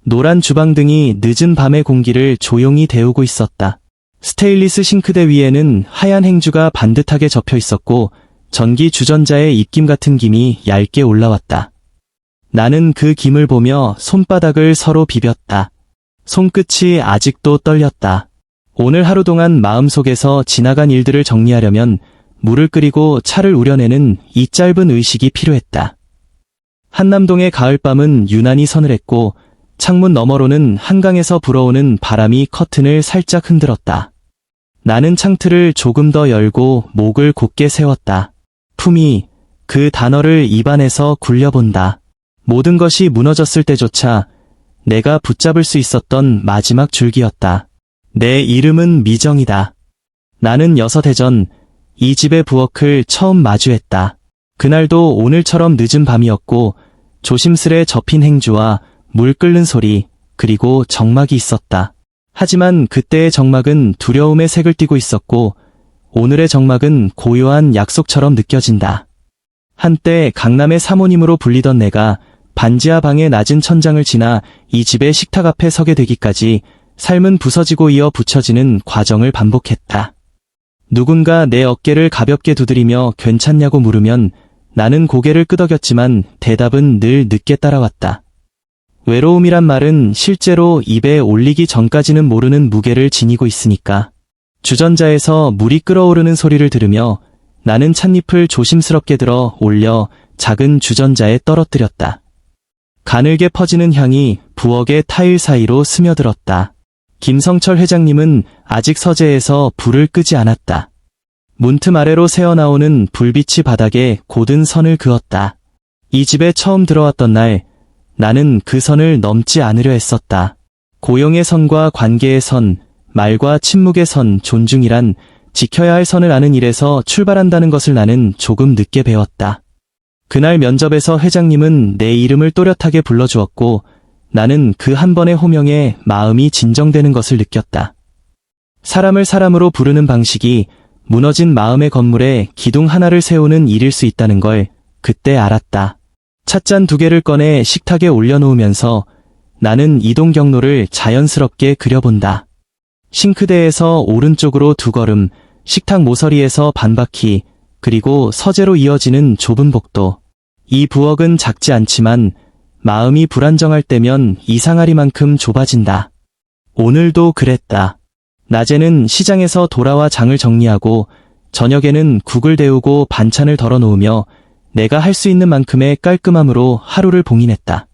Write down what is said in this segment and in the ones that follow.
노란 주방등이 늦은 밤의 공기를 조용히 데우고 있었다. 스테인리스 싱크대 위에는 하얀 행주가 반듯하게 접혀 있었고 전기 주전자의 입김 같은 김이 얇게 올라왔다. 나는 그 김을 보며 손바닥을 서로 비볐다. 손끝이 아직도 떨렸다. 오늘 하루 동안 마음속에서 지나간 일들을 정리하려면 물을 끓이고 차를 우려내는 이 짧은 의식이 필요했다. 한남동의 가을밤은 유난히 서늘했고 창문 너머로는 한강에서 불어오는 바람이 커튼을 살짝 흔들었다. 나는 창틀을 조금 더 열고 목을 곧게 세웠다. 품위, 그 단어를 입안에서 굴려본다. 모든 것이 무너졌을 때조차 내가 붙잡을 수 있었던 마지막 줄기였다. 내 이름은 미정이다. 나는 6해 전 이 집의 부엌을 처음 마주했다. 그날도 오늘처럼 늦은 밤이었고 조심스레 접힌 행주와 물 끓는 소리, 그리고 정막이 있었다. 하지만 그때의 정막은 두려움의 색을 띠고 있었고 오늘의 정막은 고요한 약속처럼 느껴진다. 한때 강남의 사모님으로 불리던 내가 반지하 방의 낮은 천장을 지나 이 집의 식탁 앞에 서게 되기까지 삶은 부서지고 이어 붙여지는 과정을 반복했다. 누군가 내 어깨를 가볍게 두드리며 괜찮냐고 물으면 나는 고개를 끄덕였지만 대답은 늘 늦게 따라왔다. 외로움이란 말은 실제로 입에 올리기 전까지는 모르는 무게를 지니고 있으니까. 주전자에서 물이 끓어오르는 소리를 들으며 나는 찻잎을 조심스럽게 들어 올려 작은 주전자에 떨어뜨렸다. 가늘게 퍼지는 향이 부엌의 타일 사이로 스며들었다. 김성철 회장님은 아직 서재에서 불을 끄지 않았다. 문틈 아래로 새어나오는 불빛이 바닥에 고든 선을 그었다. 이 집에 처음 들어왔던 날 나는 그 선을 넘지 않으려 했었다. 고용의 선과 관계의 선, 말과 침묵의 선, 존중이란 지켜야 할 선을 아는 일에서 출발한다는 것을 나는 조금 늦게 배웠다. 그날 면접에서 회장님은 내 이름을 또렷하게 불러주었고 나는 그 한 번의 호명에 마음이 진정되는 것을 느꼈다. 사람을 사람으로 부르는 방식이 무너진 마음의 건물에 기둥 하나를 세우는 일일 수 있다는 걸 그때 알았다. 찻잔 2개를 꺼내 식탁에 올려놓으면서 나는 이동 경로를 자연스럽게 그려본다. 싱크대에서 오른쪽으로 2걸음, 식탁 모서리에서 반바퀴, 그리고 서재로 이어지는 좁은 복도. 이 부엌은 작지 않지만 마음이 불안정할 때면 이상하리만큼 좁아진다. 오늘도 그랬다. 낮에는 시장에서 돌아와 장을 정리하고 저녁에는 국을 데우고 반찬을 덜어놓으며 내가 할 수 있는 만큼의 깔끔함으로 하루를 봉인했다.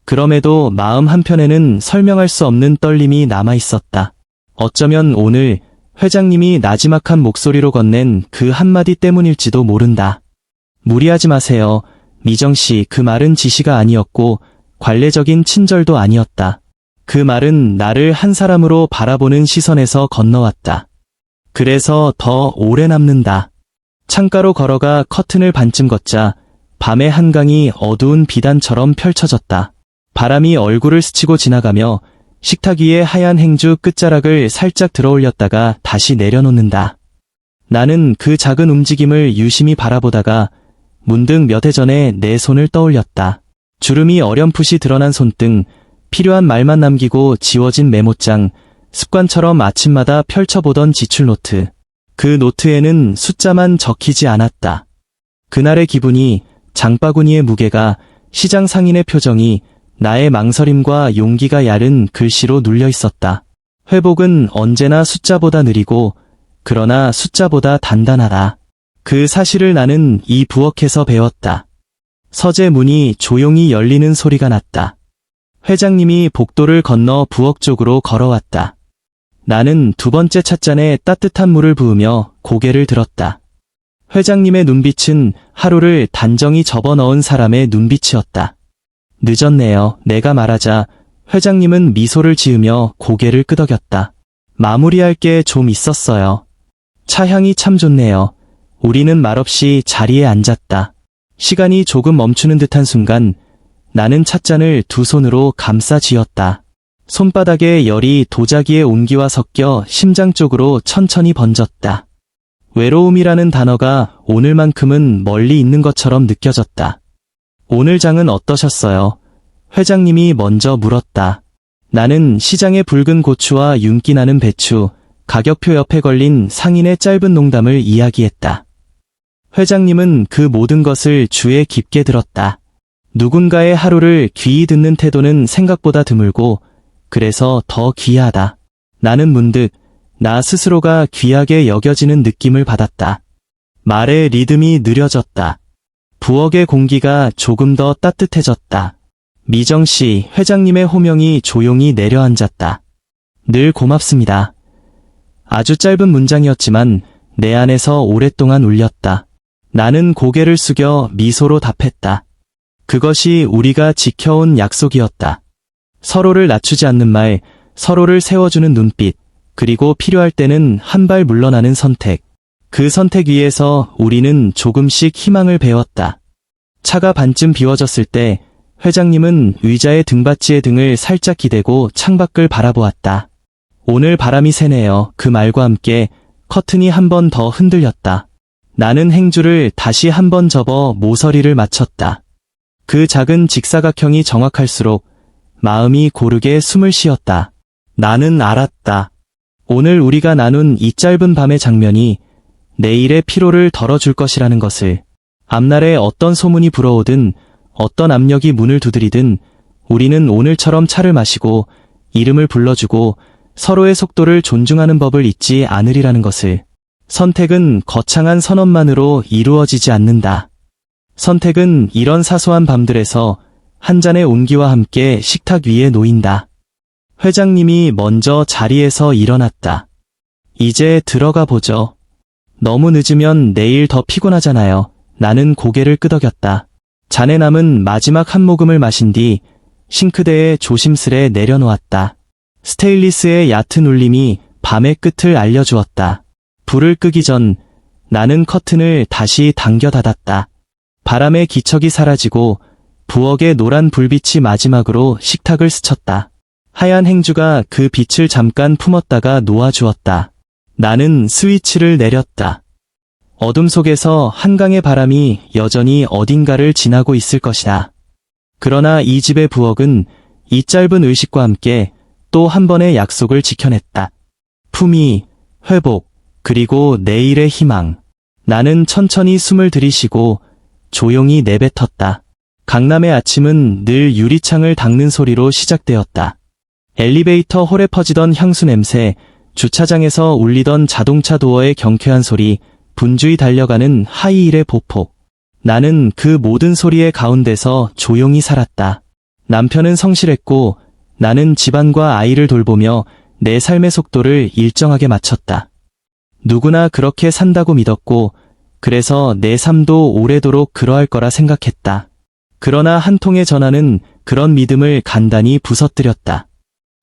그럼에도 마음 한편에는 설명할 수 없는 떨림이 남아있었다. 어쩌면 오늘 회장님이 나지막한 목소리로 건넨 그 한마디 때문일지도 모른다. 무리하지 마세요. 미정씨, 그 말은 지시가 아니었고 관례적인 친절도 아니었다. 그 말은 나를 한 사람으로 바라보는 시선에서 건너왔다. 그래서 더 오래 남는다. 창가로 걸어가 커튼을 반쯤 걷자 밤의 한강이 어두운 비단처럼 펼쳐졌다. 바람이 얼굴을 스치고 지나가며 식탁 위에 하얀 행주 끝자락을 살짝 들어올렸다가 다시 내려놓는다. 나는 그 작은 움직임을 유심히 바라보다가 문득 몇 해 전에 내 손을 떠올렸다. 주름이 어렴풋이 드러난 손등, 필요한 말만 남기고 지워진 메모장, 습관처럼 아침마다 펼쳐보던 지출노트. 그 노트에는 숫자만 적히지 않았다. 그날의 기분이, 장바구니의 무게가, 시장 상인의 표정이, 나의 망설임과 용기가 야른 글씨로 눌려 있었다. 회복은 언제나 숫자보다 느리고, 그러나 숫자보다 단단하다. 그 사실을 나는 이 부엌에서 배웠다. 서재 문이 조용히 열리는 소리가 났다. 회장님이 복도를 건너 부엌 쪽으로 걸어왔다. 나는 2번째 찻잔에 따뜻한 물을 부으며 고개를 들었다. 회장님의 눈빛은 하루를 단정히 접어넣은 사람의 눈빛이었다. 늦었네요. 내가 말하자 회장님은 미소를 지으며 고개를 끄덕였다. 마무리할 게 좀 있었어요. 차향이 참 좋네요. 우리는 말없이 자리에 앉았다. 시간이 조금 멈추는 듯한 순간 나는 찻잔을 2 손으로 감싸 쥐었다. 손바닥에 열이 도자기의 온기와 섞여 심장 쪽으로 천천히 번졌다. 외로움이라는 단어가 오늘만큼은 멀리 있는 것처럼 느껴졌다. 오늘 장은 어떠셨어요? 회장님이 먼저 물었다. 나는 시장의 붉은 고추와 윤기 나는 배추, 가격표 옆에 걸린 상인의 짧은 농담을 이야기했다. 회장님은 그 모든 것을 주에 깊게 들었다. 누군가의 하루를 귀히 듣는 태도는 생각보다 드물고 그래서 더 귀하다. 나는 문득 나 스스로가 귀하게 여겨지는 느낌을 받았다. 말의 리듬이 느려졌다. 부엌의 공기가 조금 더 따뜻해졌다. 미정씨, 회장님의 호명이 조용히 내려앉았다. 늘 고맙습니다. 아주 짧은 문장이었지만 내 안에서 오랫동안 울렸다. 나는 고개를 숙여 미소로 답했다. 그것이 우리가 지켜온 약속이었다. 서로를 낮추지 않는 말, 서로를 세워주는 눈빛, 그리고 필요할 때는 한 발 물러나는 선택. 그 선택 위에서 우리는 조금씩 희망을 배웠다. 차가 반쯤 비워졌을 때 회장님은 의자의 등받이에 등을 살짝 기대고 창밖을 바라보았다. 오늘 바람이 세네요. 그 말과 함께 커튼이 한 번 더 흔들렸다. 나는 행주를 다시 한 번 접어 모서리를 맞췄다. 그 작은 직사각형이 정확할수록 마음이 고르게 숨을 쉬었다. 나는 알았다. 오늘 우리가 나눈 이 짧은 밤의 장면이 내일의 피로를 덜어줄 것이라는 것을. 앞날에 어떤 소문이 불어오든 어떤 압력이 문을 두드리든 우리는 오늘처럼 차를 마시고 이름을 불러주고 서로의 속도를 존중하는 법을 잊지 않으리라는 것을. 선택은 거창한 선언만으로 이루어지지 않는다. 선택은 이런 사소한 밤들에서 한 잔의 온기와 함께 식탁 위에 놓인다. 회장님이 먼저 자리에서 일어났다. 이제 들어가 보죠. 너무 늦으면 내일 더 피곤하잖아요. 나는 고개를 끄덕였다. 잔에 남은 마지막 한 모금을 마신 뒤 싱크대에 조심스레 내려놓았다. 스테인리스의 얕은 울림이 밤의 끝을 알려주었다. 불을 끄기 전 나는 커튼을 다시 당겨 닫았다. 바람의 기척이 사라지고 부엌의 노란 불빛이 마지막으로 식탁을 스쳤다. 하얀 행주가 그 빛을 잠깐 품었다가 놓아주었다. 나는 스위치를 내렸다. 어둠 속에서 한강의 바람이 여전히 어딘가를 지나고 있을 것이다. 그러나 이 집의 부엌은 이 짧은 의식과 함께 또 한 번의 약속을 지켜냈다. 품위, 회복, 그리고 내일의 희망. 나는 천천히 숨을 들이쉬고 조용히 내뱉었다. 강남의 아침은 늘 유리창을 닦는 소리로 시작되었다. 엘리베이터 홀에 퍼지던 향수 냄새, 주차장에서 울리던 자동차 도어의 경쾌한 소리, 분주히 달려가는 하이힐의 보폭. 나는 그 모든 소리의 가운데서 조용히 살았다. 남편은 성실했고 나는 집안과 아이를 돌보며 내 삶의 속도를 일정하게 맞췄다. 누구나 그렇게 산다고 믿었고 그래서 내 삶도 오래도록 그러할 거라 생각했다. 그러나 한 통의 전화는 그런 믿음을 간단히 부서뜨렸다.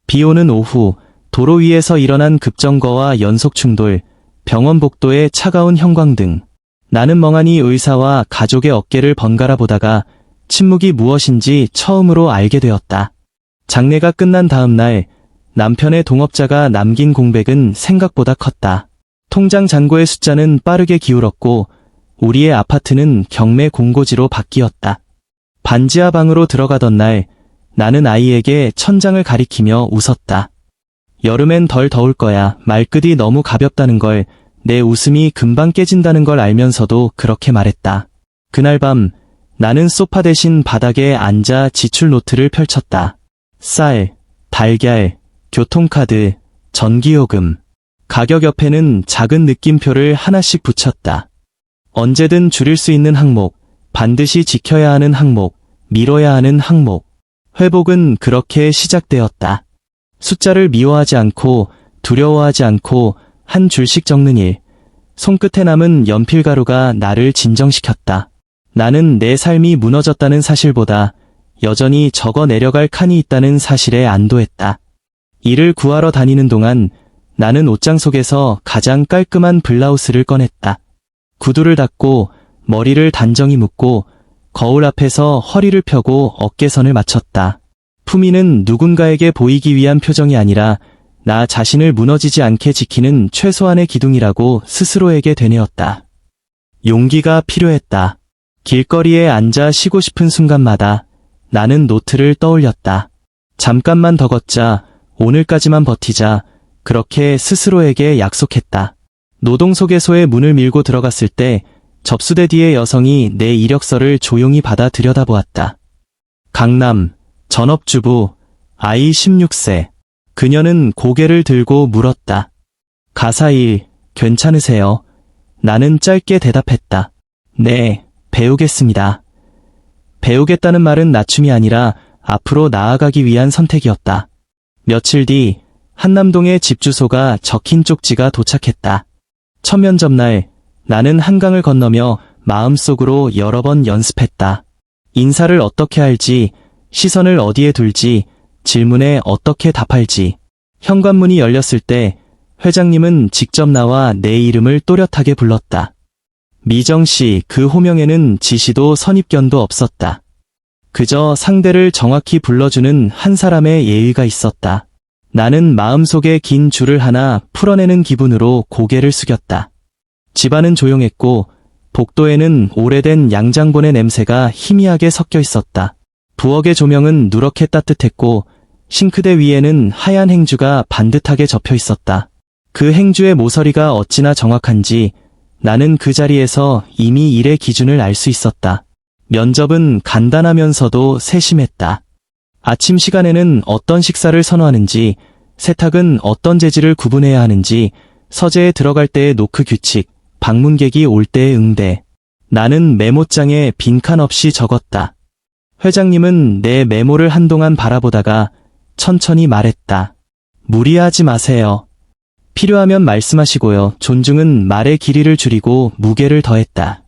비 오는 오후, 도로 위에서 일어난 급정거와 연속 충돌, 병원 복도의 차가운 형광등. 나는 멍하니 의사와 가족의 어깨를 번갈아 보다가 침묵이 무엇인지 처음으로 알게 되었다. 장례가 끝난 다음 날, 남편의 동업자가 남긴 공백은 생각보다 컸다. 통장 잔고의 숫자는 빠르게 기울었고 우리의 아파트는 경매 공고지로 바뀌었다. 반지하 방으로 들어가던 날 나는 아이에게 천장을 가리키며 웃었다. 여름엔 덜 더울 거야. 말끝이 너무 가볍다는 걸, 내 웃음이 금방 깨진다는 걸 알면서도 그렇게 말했다. 그날 밤 나는 소파 대신 바닥에 앉아 지출 노트를 펼쳤다. 쌀, 달걀, 교통카드, 전기요금. 가격 옆에는 작은 느낌표를 하나씩 붙였다. 언제든 줄일 수 있는 항목, 반드시 지켜야 하는 항목, 미뤄야 하는 항목. 회복은 그렇게 시작되었다. 숫자를 미워하지 않고 두려워하지 않고 한 줄씩 적는 일. 손끝에 남은 연필가루가 나를 진정시켰다. 나는 내 삶이 무너졌다는 사실보다 여전히 적어 내려갈 칸이 있다는 사실에 안도했다. 일을 구하러 다니는 동안 나는 옷장 속에서 가장 깔끔한 블라우스를 꺼냈다. 구두를 닫고 머리를 단정히 묶고 거울 앞에서 허리를 펴고 어깨선을 맞췄다. 품위는 누군가에게 보이기 위한 표정이 아니라 나 자신을 무너지지 않게 지키는 최소한의 기둥이라고 스스로에게 되뇌었다. 용기가 필요했다. 길거리에 앉아 쉬고 싶은 순간마다 나는 노트를 떠올렸다. 잠깐만 더 걷자, 오늘까지만 버티자, 그렇게 스스로에게 약속했다. 노동소개소에 문을 밀고 들어갔을 때 접수대 뒤에 여성이 내 이력서를 조용히 받아 들여다보았다. 강남, 전업주부, 아이 16세. 그녀는 고개를 들고 물었다. 가사일, 괜찮으세요? 나는 짧게 대답했다. 네, 배우겠습니다. 배우겠다는 말은 낮춤이 아니라 앞으로 나아가기 위한 선택이었다. 며칠 뒤 한남동의 집 주소가 적힌 쪽지가 도착했다. 첫 면접날 나는 한강을 건너며 마음속으로 여러 번 연습했다. 인사를 어떻게 할지, 시선을 어디에 둘지, 질문에 어떻게 답할지. 현관문이 열렸을 때 회장님은 직접 나와 내 이름을 또렷하게 불렀다. 미정 씨, 그 호명에는 지시도 선입견도 없었다. 그저 상대를 정확히 불러주는 한 사람의 예의가 있었다. 나는 마음속에 긴 줄을 하나 풀어내는 기분으로 고개를 숙였다. 집안은 조용했고 복도에는 오래된 양장본의 냄새가 희미하게 섞여 있었다. 부엌의 조명은 누렇게 따뜻했고 싱크대 위에는 하얀 행주가 반듯하게 접혀 있었다. 그 행주의 모서리가 어찌나 정확한지 나는 그 자리에서 이미 일의 기준을 알 수 있었다. 면접은 간단하면서도 세심했다. 아침 시간에는 어떤 식사를 선호하는지, 세탁은 어떤 재질을 구분해야 하는지, 서재에 들어갈 때의 노크 규칙, 방문객이 올 때의 응대. 나는 메모장에 빈칸 없이 적었다. 회장님은 내 메모를 한동안 바라보다가 천천히 말했다. 무리하지 마세요. 필요하면 말씀하시고요. 존중은 말의 길이를 줄이고 무게를 더했다.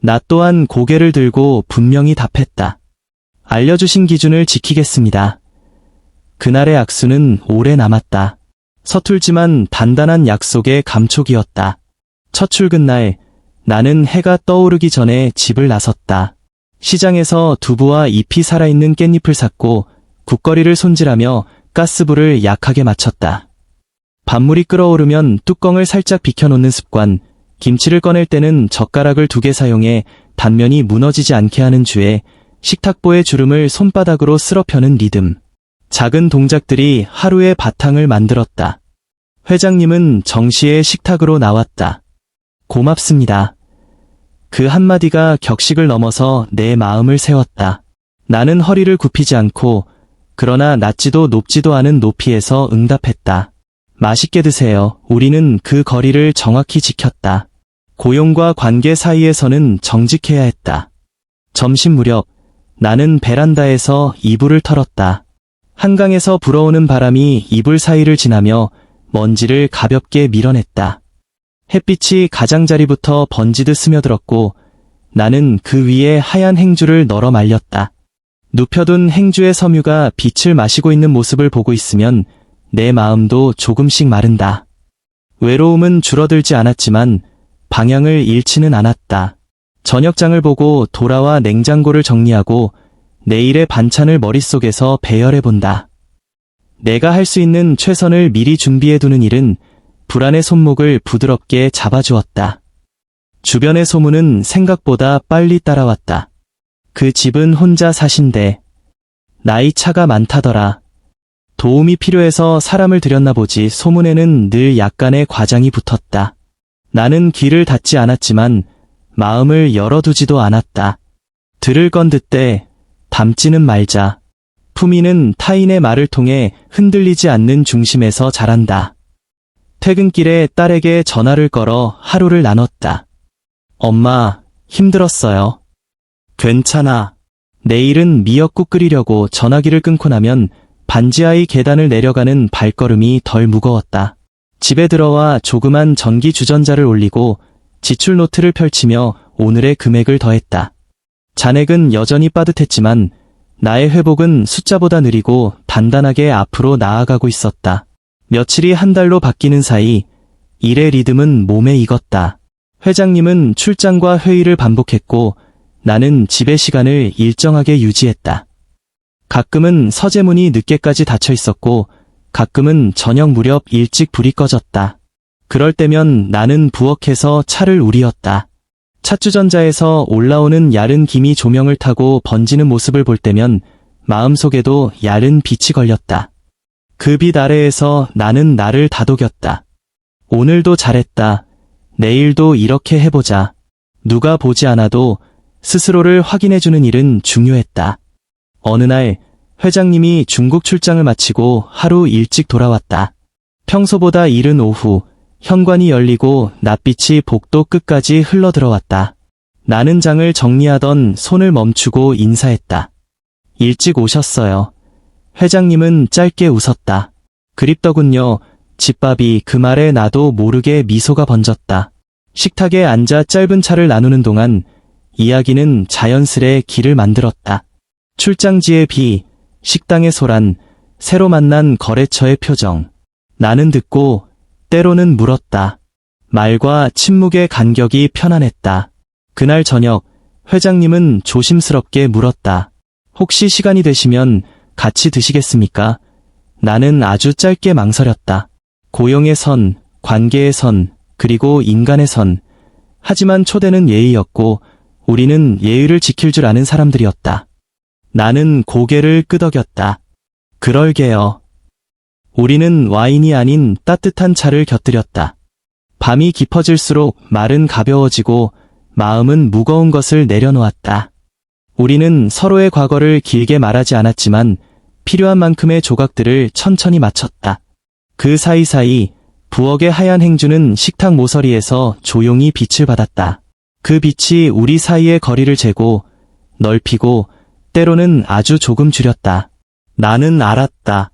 나 또한 고개를 들고 분명히 답했다. 알려주신 기준을 지키겠습니다. 그날의 악수는 오래 남았다. 서툴지만 단단한 약속의 감촉이었다. 첫 출근날, 나는 해가 떠오르기 전에 집을 나섰다. 시장에서 두부와 잎이 살아있는 깻잎을 샀고 국거리를 손질하며 가스불을 약하게 맞췄다. 밥물이 끓어오르면 뚜껑을 살짝 비켜놓는 습관, 김치를 꺼낼 때는 젓가락을 2개 사용해 단면이 무너지지 않게 하는 주에 식탁보의 주름을 손바닥으로 쓸어 펴는 리듬. 작은 동작들이 하루의 바탕을 만들었다. 회장님은 정시에 식탁으로 나왔다. 고맙습니다. 그 한마디가 격식을 넘어서 내 마음을 세웠다. 나는 허리를 굽히지 않고 그러나 낮지도 높지도 않은 높이에서 응답했다. 맛있게 드세요. 우리는 그 거리를 정확히 지켰다. 고용과 관계 사이에서는 정직해야 했다. 점심 무렵 나는 베란다에서 이불을 털었다. 한강에서 불어오는 바람이 이불 사이를 지나며 먼지를 가볍게 밀어냈다. 햇빛이 가장자리부터 번지듯 스며들었고 나는 그 위에 하얀 행주를 널어 말렸다. 눕혀둔 행주의 섬유가 빛을 마시고 있는 모습을 보고 있으면 내 마음도 조금씩 마른다. 외로움은 줄어들지 않았지만 방향을 잃지는 않았다. 저녁장을 보고 돌아와 냉장고를 정리하고 내일의 반찬을 머릿속에서 배열해본다. 내가 할 수 있는 최선을 미리 준비해두는 일은 불안의 손목을 부드럽게 잡아주었다. 주변의 소문은 생각보다 빨리 따라왔다. 그 집은 혼자 사신대. 나이 차가 많다더라. 도움이 필요해서 사람을 들였나 보지. 소문에는 늘 약간의 과장이 붙었다. 나는 귀를 닫지 않았지만 마음을 열어두지도 않았다. 들을 건 듣되 담지는 말자. 품위는 타인의 말을 통해 흔들리지 않는 중심에서 자란다. 퇴근길에 딸에게 전화를 걸어 하루를 나눴다. 엄마, 힘들었어요. 괜찮아. 내일은 미역국 끓이려고. 전화기를 끊고 나면 반지하의 계단을 내려가는 발걸음이 덜 무거웠다. 집에 들어와 조그만 전기 주전자를 올리고 지출 노트를 펼치며 오늘의 금액을 더했다. 잔액은 여전히 빠듯했지만 나의 회복은 숫자보다 느리고 단단하게 앞으로 나아가고 있었다. 며칠이 한 달로 바뀌는 사이 일의 리듬은 몸에 익었다. 회장님은 출장과 회의를 반복했고 나는 집의 시간을 일정하게 유지했다. 가끔은 서재문이 늦게까지 닫혀 있었고 가끔은 저녁 무렵 일찍 불이 꺼졌다. 그럴 때면 나는 부엌에서 차를 우리었다. 찻주전자에서 올라오는 야른 김이 조명을 타고 번지는 모습을 볼 때면 마음속에도 야른 빛이 걸렸다. 그 빛 아래에서 나는 나를 다독였다. 오늘도 잘했다. 내일도 이렇게 해보자. 누가 보지 않아도 스스로를 확인해주는 일은 중요했다. 어느 날 회장님이 중국 출장을 마치고 하루 일찍 돌아왔다. 평소보다 이른 오후 현관이 열리고 낯빛이 복도 끝까지 흘러들어왔다. 나는 장을 정리하던 손을 멈추고 인사했다. 일찍 오셨어요. 회장님은 짧게 웃었다. 그립더군요. 집밥이 그 말에 나도 모르게 미소가 번졌다. 식탁에 앉아 짧은 차를 나누는 동안 이야기는 자연스레 길을 만들었다. 출장지의 비, 식당의 소란, 새로 만난 거래처의 표정. 나는 듣고 때로는 물었다. 말과 침묵의 간격이 편안했다. 그날 저녁 회장님은 조심스럽게 물었다. 혹시 시간이 되시면 같이 드시겠습니까? 나는 아주 짧게 망설였다. 고용의 선, 관계의 선, 그리고 인간의 선. 하지만 초대는 예의였고 우리는 예의를 지킬 줄 아는 사람들이었다. 나는 고개를 끄덕였다. 그럴게요. 우리는 와인이 아닌 따뜻한 차를 곁들였다. 밤이 깊어질수록 말은 가벼워지고 마음은 무거운 것을 내려놓았다. 우리는 서로의 과거를 길게 말하지 않았지만 필요한 만큼의 조각들을 천천히 맞췄다. 그 사이사이 부엌의 하얀 행주는 식탁 모서리에서 조용히 빛을 받았다. 그 빛이 우리 사이의 거리를 재고 넓히고 때로는 아주 조금 줄였다. 나는 알았다.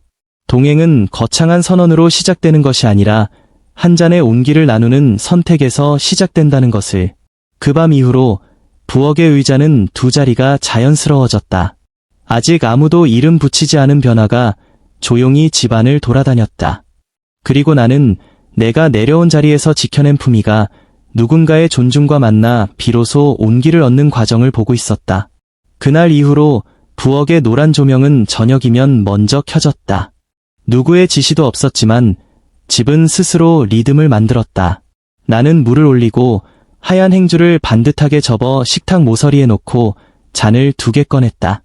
동행은 거창한 선언으로 시작되는 것이 아니라 한 잔의 온기를 나누는 선택에서 시작된다는 것을. 그 밤 이후로 부엌의 의자는 두 자리가 자연스러워졌다. 아직 아무도 이름 붙이지 않은 변화가 조용히 집안을 돌아다녔다. 그리고 나는 내가 내려온 자리에서 지켜낸 품위가 누군가의 존중과 만나 비로소 온기를 얻는 과정을 보고 있었다. 그날 이후로 부엌의 노란 조명은 저녁이면 먼저 켜졌다. 누구의 지시도 없었지만 집은 스스로 리듬을 만들었다. 나는 물을 올리고 하얀 행주를 반듯하게 접어 식탁 모서리에 놓고 잔을 2개 꺼냈다.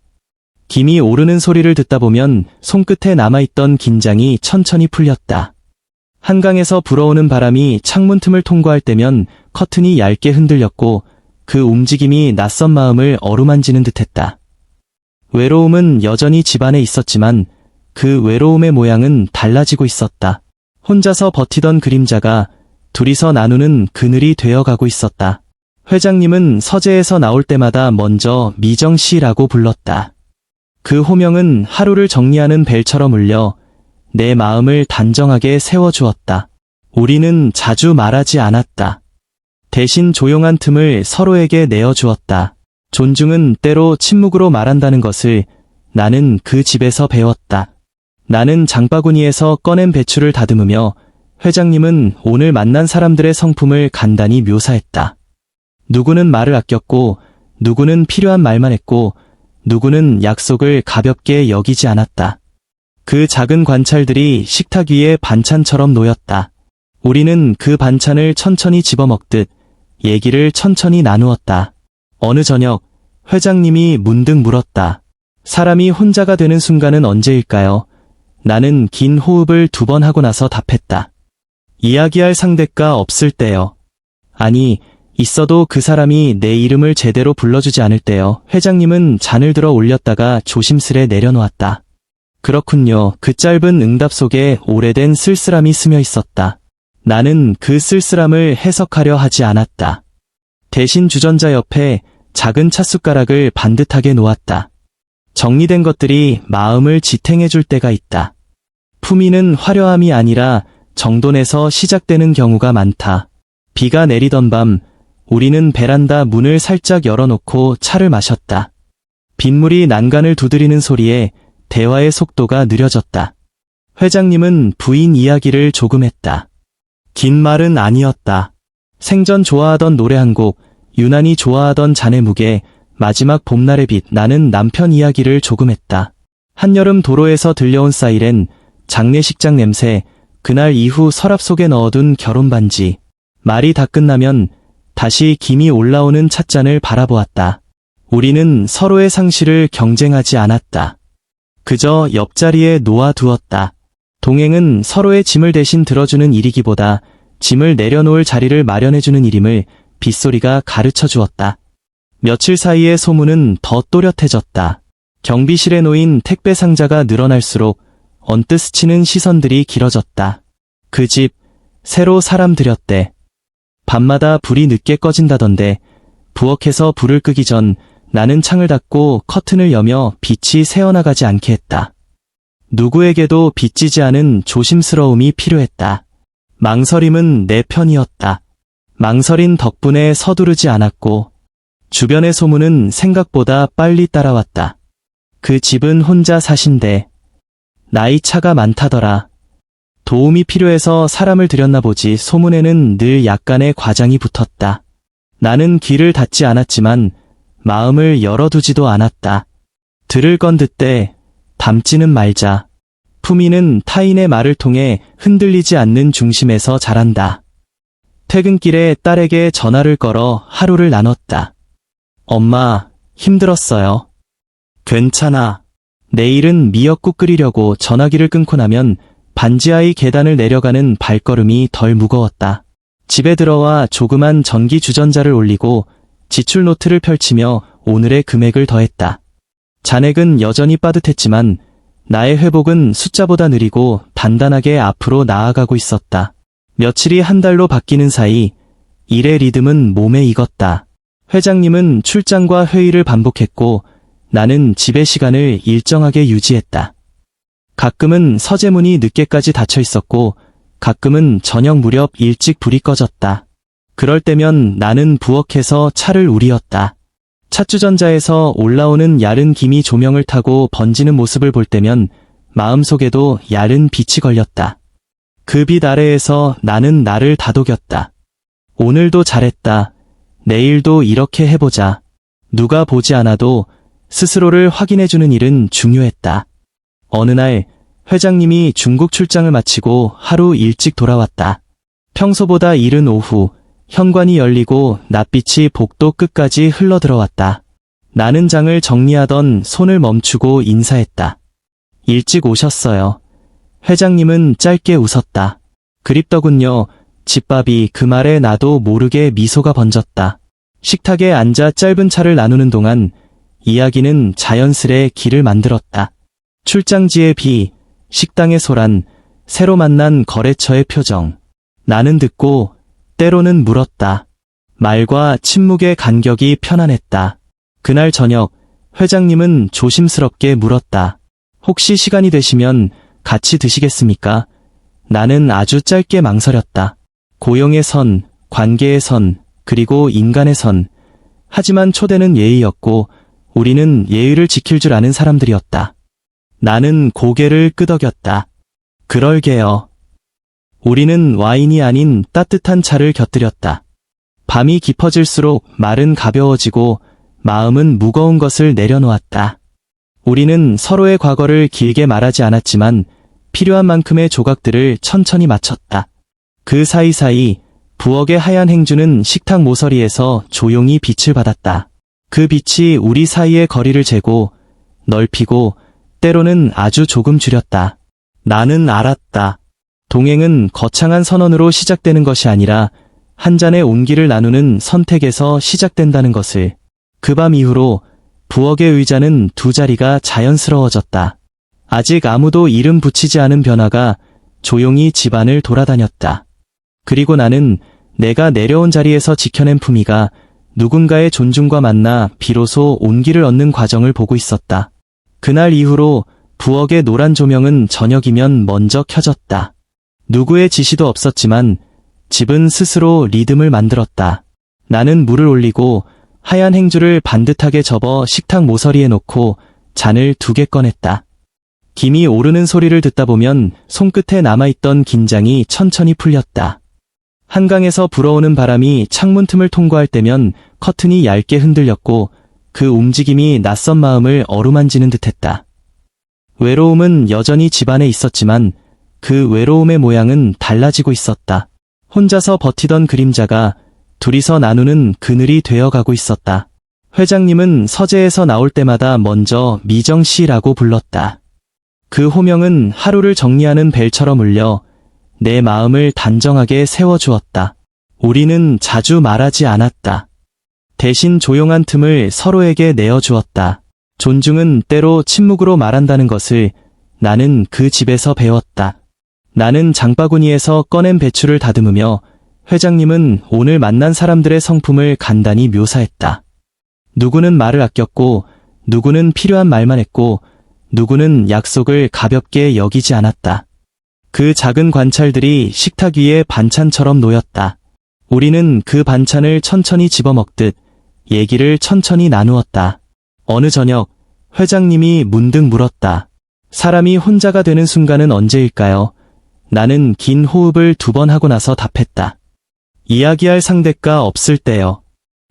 김이 오르는 소리를 듣다 보면 손끝에 남아있던 긴장이 천천히 풀렸다. 한강에서 불어오는 바람이 창문 틈을 통과할 때면 커튼이 얇게 흔들렸고 그 움직임이 낯선 마음을 어루만지는 듯했다. 외로움은 여전히 집안에 있었지만 그 외로움의 모양은 달라지고 있었다. 혼자서 버티던 그림자가 둘이서 나누는 그늘이 되어가고 있었다. 회장님은 서재에서 나올 때마다 먼저 미정씨라고 불렀다. 그 호명은 하루를 정리하는 벨처럼 울려 내 마음을 단정하게 세워주었다. 우리는 자주 말하지 않았다. 대신 조용한 틈을 서로에게 내어주었다. 존중은 때로 침묵으로 말한다는 것을 나는 그 집에서 배웠다. 나는 장바구니에서 꺼낸 배추를 다듬으며 회장님은 오늘 만난 사람들의 성품을 간단히 묘사했다. 누구는 말을 아꼈고 누구는 필요한 말만 했고 누구는 약속을 가볍게 여기지 않았다. 그 작은 관찰들이 식탁 위에 반찬처럼 놓였다. 우리는 그 반찬을 천천히 집어먹듯 얘기를 천천히 나누었다. 어느 저녁 회장님이 문득 물었다. 사람이 혼자가 되는 순간은 언제일까요? 나는 긴 호흡을 2번 하고 나서 답했다. 이야기할 상대가 없을 때요. 아니, 있어도 그 사람이 내 이름을 제대로 불러주지 않을 때요. 회장님은 잔을 들어 올렸다가 조심스레 내려놓았다. 그렇군요. 그 짧은 응답 속에 오래된 쓸쓸함이 스며 있었다. 나는 그 쓸쓸함을 해석하려 하지 않았다. 대신 주전자 옆에 작은 찻숟가락을 반듯하게 놓았다. 정리된 것들이 마음을 지탱해줄 때가 있다. 품위는 화려함이 아니라 정돈에서 시작되는 경우가 많다. 비가 내리던 밤, 우리는 베란다 문을 살짝 열어놓고 차를 마셨다. 빗물이 난간을 두드리는 소리에 대화의 속도가 느려졌다. 회장님은 부인 이야기를 조금 했다. 긴 말은 아니었다. 생전 좋아하던 노래 한 곡, 유난히 좋아하던 잔의 무게, 마지막 봄날의 빛. 나는 남편 이야기를 조금 했다. 한여름 도로에서 들려온 사이렌, 장례식장 냄새, 그날 이후 서랍 속에 넣어둔 결혼 반지. 말이 다 끝나면 다시 김이 올라오는 찻잔을 바라보았다. 우리는 서로의 상실을 경쟁하지 않았다. 그저 옆자리에 놓아두었다. 동행은 서로의 짐을 대신 들어주는 일이기보다 짐을 내려놓을 자리를 마련해주는 일임을 빗소리가 가르쳐 주었다. 며칠 사이에 소문은 더 또렷해졌다. 경비실에 놓인 택배 상자가 늘어날수록 언뜻 스치는 시선들이 길어졌다. 그 집, 새로 사람 들였대. 밤마다 불이 늦게 꺼진다던데 부엌에서 불을 끄기 전 나는 창을 닫고 커튼을 여며 빛이 새어나가지 않게 했다. 누구에게도 빚지지 않은 조심스러움이 필요했다. 망설임은 내 편이었다. 망설인 덕분에 서두르지 않았고 주변의 소문은 생각보다 빨리 따라왔다. 그 집은 혼자 사신대. 나이 차가 많다더라. 도움이 필요해서 사람을 들였나 보지. 소문에는 늘 약간의 과장이 붙었다. 나는 귀를 닫지 않았지만 마음을 열어두지도 않았다. 들을 건 듣되 담지는 말자. 품위는 타인의 말을 통해 흔들리지 않는 중심에서 자란다. 퇴근길에 딸에게 전화를 걸어 하루를 나눴다. 엄마, 힘들었어요. 괜찮아. 내일은 미역국 끓이려고. 전화기를 끊고 나면 반지하의 계단을 내려가는 발걸음이 덜 무거웠다. 집에 들어와 조그만 전기 주전자를 올리고 지출 노트를 펼치며 오늘의 금액을 더했다. 잔액은 여전히 빠듯했지만 나의 회복은 숫자보다 느리고 단단하게 앞으로 나아가고 있었다. 며칠이 한 달로 바뀌는 사이 일의 리듬은 몸에 익었다. 회장님은 출장과 회의를 반복했고 나는 집의 시간을 일정하게 유지했다. 가끔은 서재문이 늦게까지 닫혀 있었고 가끔은 저녁 무렵 일찍 불이 꺼졌다. 그럴 때면 나는 부엌에서 차를 우리었다. 찻주전자에서 올라오는 야른 김이 조명을 타고 번지는 모습을 볼 때면 마음속에도 야른 빛이 걸렸다. 그 빛 아래에서 나는 나를 다독였다. 오늘도 잘했다. 내일도 이렇게 해보자. 누가 보지 않아도 스스로를 확인해주는 일은 중요했다. 어느 날 회장님이 중국 출장을 마치고 하루 일찍 돌아왔다. 평소보다 이른 오후 현관이 열리고 낯빛이 복도 끝까지 흘러들어왔다. 나는 장을 정리하던 손을 멈추고 인사했다. 일찍 오셨어요. 회장님은 짧게 웃었다. 그립더군요. 집밥이. 그 말에 나도 모르게 미소가 번졌다. 식탁에 앉아 짧은 차를 나누는 동안 이야기는 자연스레 길을 만들었다. 출장지의 비, 식당의 소란, 새로 만난 거래처의 표정. 나는 듣고 때로는 물었다. 말과 침묵의 간격이 편안했다. 그날 저녁 회장님은 조심스럽게 물었다. 혹시 시간이 되시면 같이 드시겠습니까? 나는 아주 짧게 망설였다. 고용의 선, 관계의 선, 그리고 인간의 선. 하지만 초대는 예의였고 우리는 예의를 지킬 줄 아는 사람들이었다. 나는 고개를 끄덕였다. 그럴게요. 우리는 와인이 아닌 따뜻한 차를 곁들였다. 밤이 깊어질수록 말은 가벼워지고 마음은 무거운 것을 내려놓았다. 우리는 서로의 과거를 길게 말하지 않았지만 필요한 만큼의 조각들을 천천히 맞췄다. 그 사이사이 부엌의 하얀 행주는 식탁 모서리에서 조용히 빛을 받았다. 그 빛이 우리 사이의 거리를 재고 넓히고 때로는 아주 조금 줄였다. 나는 알았다. 동행은 거창한 선언으로 시작되는 것이 아니라 한 잔의 온기를 나누는 선택에서 시작된다는 것을. 그 밤 이후로 부엌의 의자는 두 자리가 자연스러워졌다. 아직 아무도 이름 붙이지 않은 변화가 조용히 집안을 돌아다녔다. 그리고 나는 내가 내려온 자리에서 지켜낸 품위가 누군가의 존중과 만나 비로소 온기를 얻는 과정을 보고 있었다. 그날 이후로 부엌의 노란 조명은 저녁이면 먼저 켜졌다. 누구의 지시도 없었지만 집은 스스로 리듬을 만들었다. 나는 물을 올리고 하얀 행주를 반듯하게 접어 식탁 모서리에 놓고 잔을 2개 꺼냈다. 김이 오르는 소리를 듣다 보면 손끝에 남아있던 긴장이 천천히 풀렸다. 한강에서 불어오는 바람이 창문 틈을 통과할 때면 커튼이 얇게 흔들렸고 그 움직임이 낯선 마음을 어루만지는 듯했다. 외로움은 여전히 집안에 있었지만 그 외로움의 모양은 달라지고 있었다. 혼자서 버티던 그림자가 둘이서 나누는 그늘이 되어가고 있었다. 회장님은 서재에서 나올 때마다 먼저 미정 씨라고 불렀다. 그 호명은 하루를 정리하는 벨처럼 울려 내 마음을 단정하게 세워주었다. 우리는 자주 말하지 않았다. 대신 조용한 틈을 서로에게 내어주었다. 존중은 때로 침묵으로 말한다는 것을 나는 그 집에서 배웠다. 나는 장바구니에서 꺼낸 배추를 다듬으며 회장님은 오늘 만난 사람들의 성품을 간단히 묘사했다. 누구는 말을 아꼈고, 누구는 필요한 말만 했고, 누구는 약속을 가볍게 여기지 않았다. 그 작은 관찰들이 식탁 위에 반찬처럼 놓였다. 우리는 그 반찬을 천천히 집어먹듯 얘기를 천천히 나누었다. 어느 저녁, 회장님이 문득 물었다. 사람이 혼자가 되는 순간은 언제일까요? 나는 긴 호흡을 2번 하고 나서 답했다. 이야기할 상대가 없을 때요.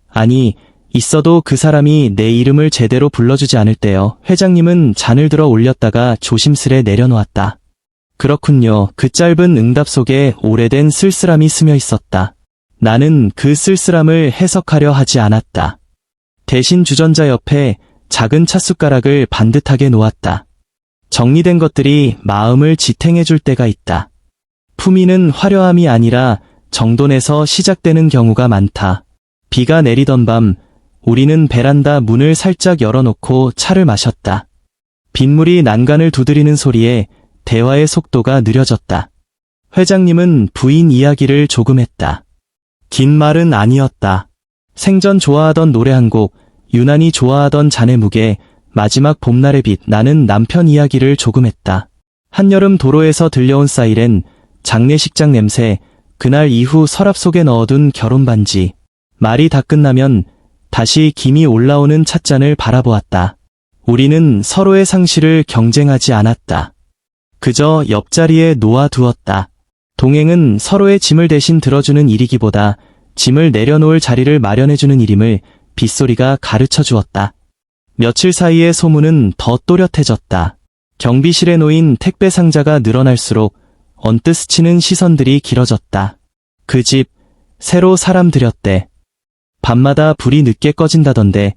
아니, 있어도 그 사람이 내 이름을 제대로 불러주지 않을 때요. 회장님은 잔을 들어 올렸다가 조심스레 내려놓았다. 그렇군요. 그 짧은 응답 속에 오래된 쓸쓸함이 스며 있었다. 나는 그 쓸쓸함을 해석하려 하지 않았다. 대신 주전자 옆에 작은 찻숟가락을 반듯하게 놓았다. 정리된 것들이 마음을 지탱해 줄 때가 있다. 품위는 화려함이 아니라 정돈에서 시작되는 경우가 많다. 비가 내리던 밤, 우리는 베란다 문을 살짝 열어놓고 차를 마셨다. 빗물이 난간을 두드리는 소리에 대화의 속도가 느려졌다. 회장님은 부인 이야기를 조금 했다. 긴 말은 아니었다. 생전 좋아하던 노래 한 곡, 유난히 좋아하던 잔의 무게, 마지막 봄날의 빛. 나는 남편 이야기를 조금 했다. 한여름 도로에서 들려온 사이렌, 장례식장 냄새, 그날 이후 서랍 속에 넣어둔 결혼반지. 말이 다 끝나면 다시 김이 올라오는 찻잔을 바라보았다. 우리는 서로의 상실을 경쟁하지 않았다. 그저 옆자리에 놓아두었다. 동행은 서로의 짐을 대신 들어주는 일이기보다 짐을 내려놓을 자리를 마련해주는 일임을 빗소리가 가르쳐 주었다. 며칠 사이에 소문은 더 또렷해졌다. 경비실에 놓인 택배 상자가 늘어날수록 언뜻 스치는 시선들이 길어졌다. 그 집, 새로 사람 들였대. 밤마다 불이 늦게 꺼진다던데,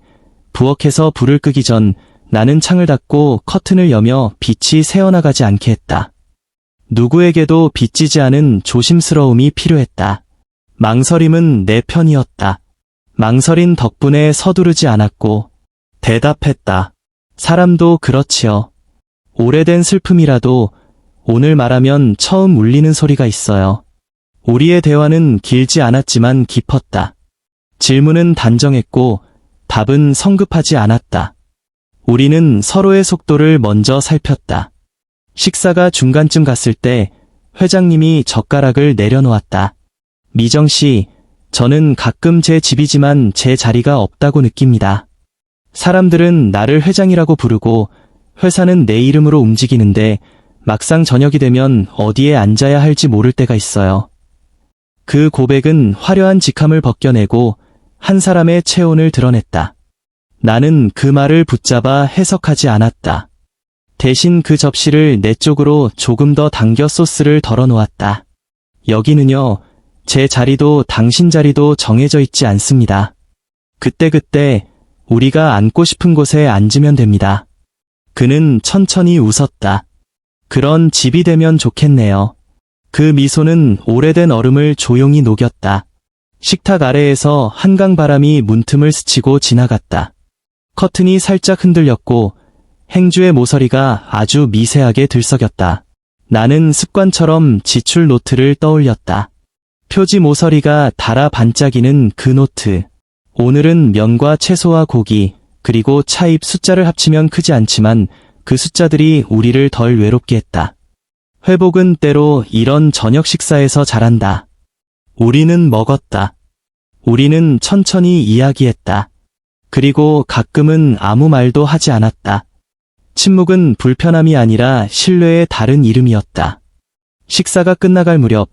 부엌에서 불을 끄기 전 나는 창을 닫고 커튼을 여며 빛이 새어나가지 않게 했다. 누구에게도 빚지지 않은 조심스러움이 필요했다. 망설임은 내 편이었다. 망설인 덕분에 서두르지 않았고 대답했다. 사람도 그렇지요. 오래된 슬픔이라도 오늘 말하면 처음 울리는 소리가 있어요. 우리의 대화는 길지 않았지만 깊었다. 질문은 단정했고 답은 성급하지 않았다. 우리는 서로의 속도를 먼저 살폈다. 식사가 중간쯤 갔을 때 회장님이 젓가락을 내려놓았다. 미정 씨, 저는 가끔 제 집이지만 제 자리가 없다고 느낍니다. 사람들은 나를 회장이라고 부르고 회사는 내 이름으로 움직이는데 막상 저녁이 되면 어디에 앉아야 할지 모를 때가 있어요. 그 고백은 화려한 직함을 벗겨내고 한 사람의 체온을 드러냈다. 나는 그 말을 붙잡아 해석하지 않았다. 대신 그 접시를 내 쪽으로 조금 더 당겨 소스를 덜어 놓았다. 여기는요, 제 자리도 당신 자리도 정해져 있지 않습니다. 그때그때 우리가 앉고 싶은 곳에 앉으면 됩니다. 그는 천천히 웃었다. 그런 집이 되면 좋겠네요. 그 미소는 오래된 얼음을 조용히 녹였다. 식탁 아래에서 한강 바람이 문틈을 스치고 지나갔다. 커튼이 살짝 흔들렸고 행주의 모서리가 아주 미세하게 들썩였다. 나는 습관처럼 지출 노트를 떠올렸다. 표지 모서리가 달아 반짝이는 그 노트. 오늘은 면과 채소와 고기, 그리고 차입 숫자를 합치면 크지 않지만 그 숫자들이 우리를 덜 외롭게 했다. 회복은 때로 이런 저녁 식사에서 자란다. 우리는 먹었다. 우리는 천천히 이야기했다. 그리고 가끔은 아무 말도 하지 않았다. 침묵은 불편함이 아니라 신뢰의 다른 이름이었다. 식사가 끝나갈 무렵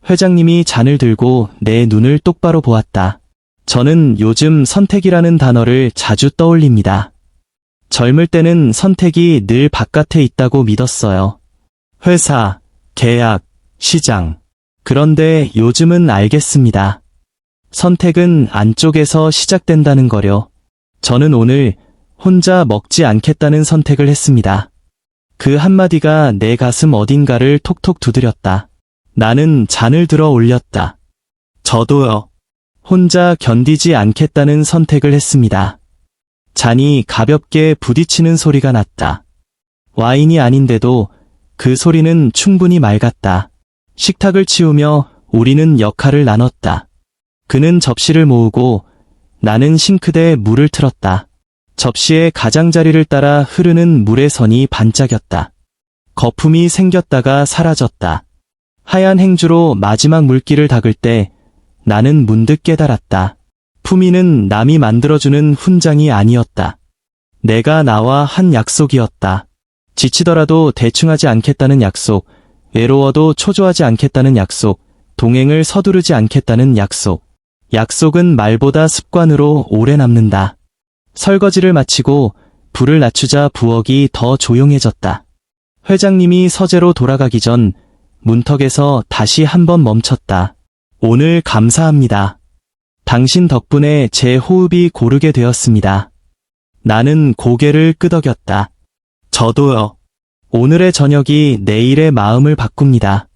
회장님이 잔을 들고 내 눈을 똑바로 보았다. 저는 요즘 선택이라는 단어를 자주 떠올립니다. 젊을 때는 선택이 늘 바깥에 있다고 믿었어요. 회사, 계약, 시장. 그런데 요즘은 알겠습니다. 선택은 안쪽에서 시작된다는 거려. 저는 오늘 혼자 먹지 않겠다는 선택을 했습니다. 그 한마디가 내 가슴 어딘가를 톡톡 두드렸다. 나는 잔을 들어 올렸다. 저도요. 혼자 견디지 않겠다는 선택을 했습니다. 잔이 가볍게 부딪히는 소리가 났다. 와인이 아닌데도 그 소리는 충분히 맑았다. 식탁을 치우며 우리는 역할을 나눴다. 그는 접시를 모으고 나는 싱크대에 물을 틀었다. 접시의 가장자리를 따라 흐르는 물의 선이 반짝였다. 거품이 생겼다가 사라졌다. 하얀 행주로 마지막 물기를 닦을 때 나는 문득 깨달았다. 품위는 남이 만들어주는 훈장이 아니었다. 내가 나와 한 약속이었다. 지치더라도 대충하지 않겠다는 약속, 외로워도 초조하지 않겠다는 약속, 동행을 서두르지 않겠다는 약속. 약속은 말보다 습관으로 오래 남는다. 설거지를 마치고 불을 낮추자 부엌이 더 조용해졌다. 회장님이 서재로 돌아가기 전 문턱에서 다시 한번 멈췄다. 오늘 감사합니다. 당신 덕분에 제 호흡이 고르게 되었습니다. 나는 고개를 끄덕였다. 저도요. 오늘의 저녁이 내일의 마음을 바꿉니다.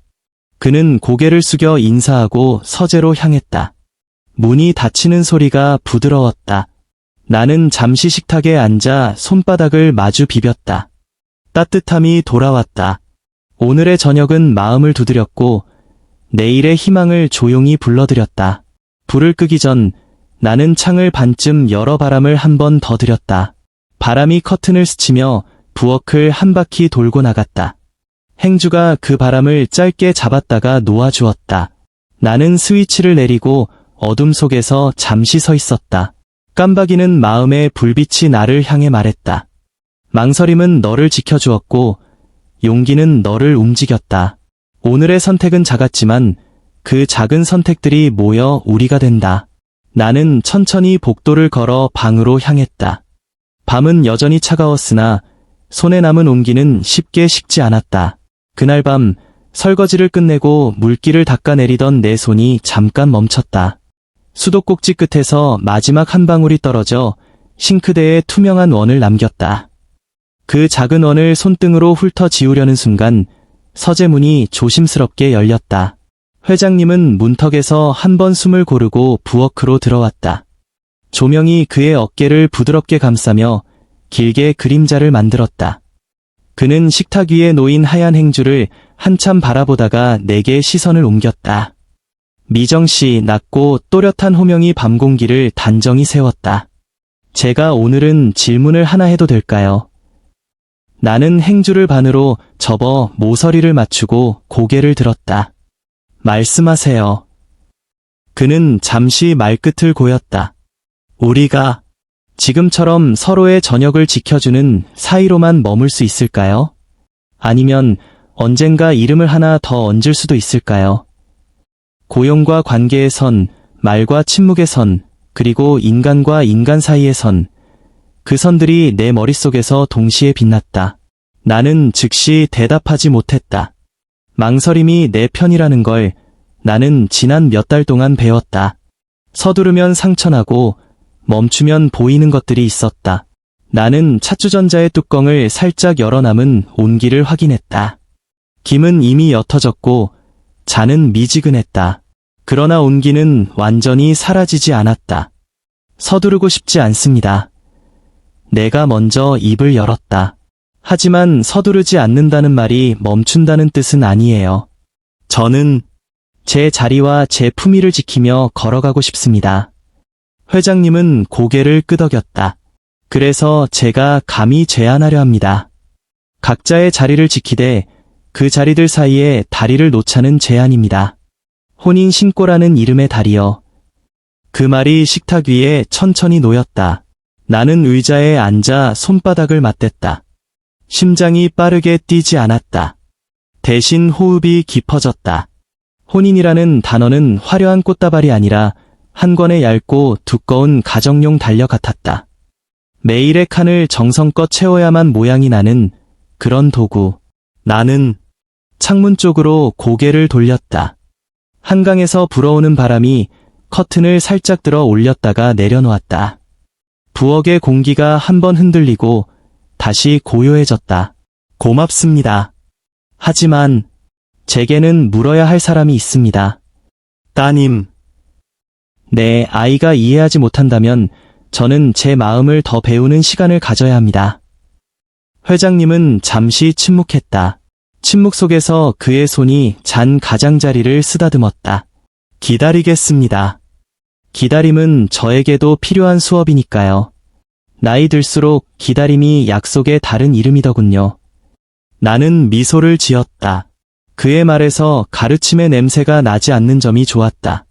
그는 고개를 숙여 인사하고 서재로 향했다. 문이 닫히는 소리가 부드러웠다. 나는 잠시 식탁에 앉아 손바닥을 마주 비볐다. 따뜻함이 돌아왔다. 오늘의 저녁은 마음을 두드렸고 내일의 희망을 조용히 불러들였다. 불을 끄기 전 나는 창을 반쯤 열어 바람을 한 번 더 들였다. 바람이 커튼을 스치며 부엌을 한 바퀴 돌고 나갔다. 행주가 그 바람을 짧게 잡았다가 놓아주었다. 나는 스위치를 내리고 어둠 속에서 잠시 서 있었다. 깜박이는 마음의 불빛이 나를 향해 말했다. 망설임은 너를 지켜주었고 용기는 너를 움직였다. 오늘의 선택은 작았지만 그 작은 선택들이 모여 우리가 된다. 나는 천천히 복도를 걸어 방으로 향했다. 밤은 여전히 차가웠으나 손에 남은 온기는 쉽게 식지 않았다. 그날 밤 설거지를 끝내고 물기를 닦아내리던 내 손이 잠깐 멈췄다. 수도꼭지 끝에서 마지막 한 방울이 떨어져 싱크대에 투명한 원을 남겼다. 그 작은 원을 손등으로 훑어 지우려는 순간 서재문이 조심스럽게 열렸다. 회장님은 문턱에서 한 번 숨을 고르고 부엌으로 들어왔다. 조명이 그의 어깨를 부드럽게 감싸며 길게 그림자를 만들었다. 그는 식탁 위에 놓인 하얀 행주를 한참 바라보다가 내게 시선을 옮겼다. 미정씨 낮고 또렷한 호명이 밤 공기를 단정히 세웠다. 제가 오늘은 질문을 하나 해도 될까요? 나는 행주를 반으로 접어 모서리를 맞추고 고개를 들었다. 말씀하세요. 그는 잠시 말끝을 고였다. 우리가 지금처럼 서로의 저녁을 지켜주는 사이로만 머물 수 있을까요? 아니면 언젠가 이름을 하나 더 얹을 수도 있을까요? 고용과 관계의 선, 말과 침묵의 선, 그리고 인간과 인간 사이의 선, 그 선들이 내 머릿속에서 동시에 빛났다. 나는 즉시 대답하지 못했다. 망설임이 내 편이라는 걸 나는 지난 몇 달 동안 배웠다. 서두르면 상처나고 멈추면 보이는 것들이 있었다. 나는 찻주전자의 뚜껑을 살짝 열어 남은 온기를 확인했다. 김은 이미 옅어졌고 잔은 미지근했다. 그러나 온기는 완전히 사라지지 않았다. 서두르고 싶지 않습니다. 내가 먼저 입을 열었다. 하지만 서두르지 않는다는 말이 멈춘다는 뜻은 아니에요. 저는 제 자리와 제 품위를 지키며 걸어가고 싶습니다. 회장님은 고개를 끄덕였다. 그래서 제가 감히 제안하려 합니다. 각자의 자리를 지키되 그 자리들 사이에 다리를 놓자는 제안입니다. 혼인 신고라는 이름의 다리요. 그 말이 식탁 위에 천천히 놓였다. 나는 의자에 앉아 손바닥을 맞댔다. 심장이 빠르게 뛰지 않았다. 대신 호흡이 깊어졌다. 혼인이라는 단어는 화려한 꽃다발이 아니라 한 권의 얇고 두꺼운 가정용 달력 같았다. 매일의 칸을 정성껏 채워야만 모양이 나는 그런 도구. 나는 창문 쪽으로 고개를 돌렸다. 한강에서 불어오는 바람이 커튼을 살짝 들어 올렸다가 내려놓았다. 부엌의 공기가 한번 흔들리고 다시 고요해졌다. 고맙습니다. 하지만 제게는 물어야 할 사람이 있습니다. 따님. 네, 아이가 이해하지 못한다면 저는 제 마음을 더 배우는 시간을 가져야 합니다. 회장님은 잠시 침묵했다. 침묵 속에서 그의 손이 잔 가장자리를 쓰다듬었다. 기다리겠습니다. 기다림은 저에게도 필요한 수업이니까요. 나이 들수록 기다림이 약속의 다른 이름이더군요. 나는 미소를 지었다. 그의 말에서 가르침의 냄새가 나지 않는 점이 좋았다.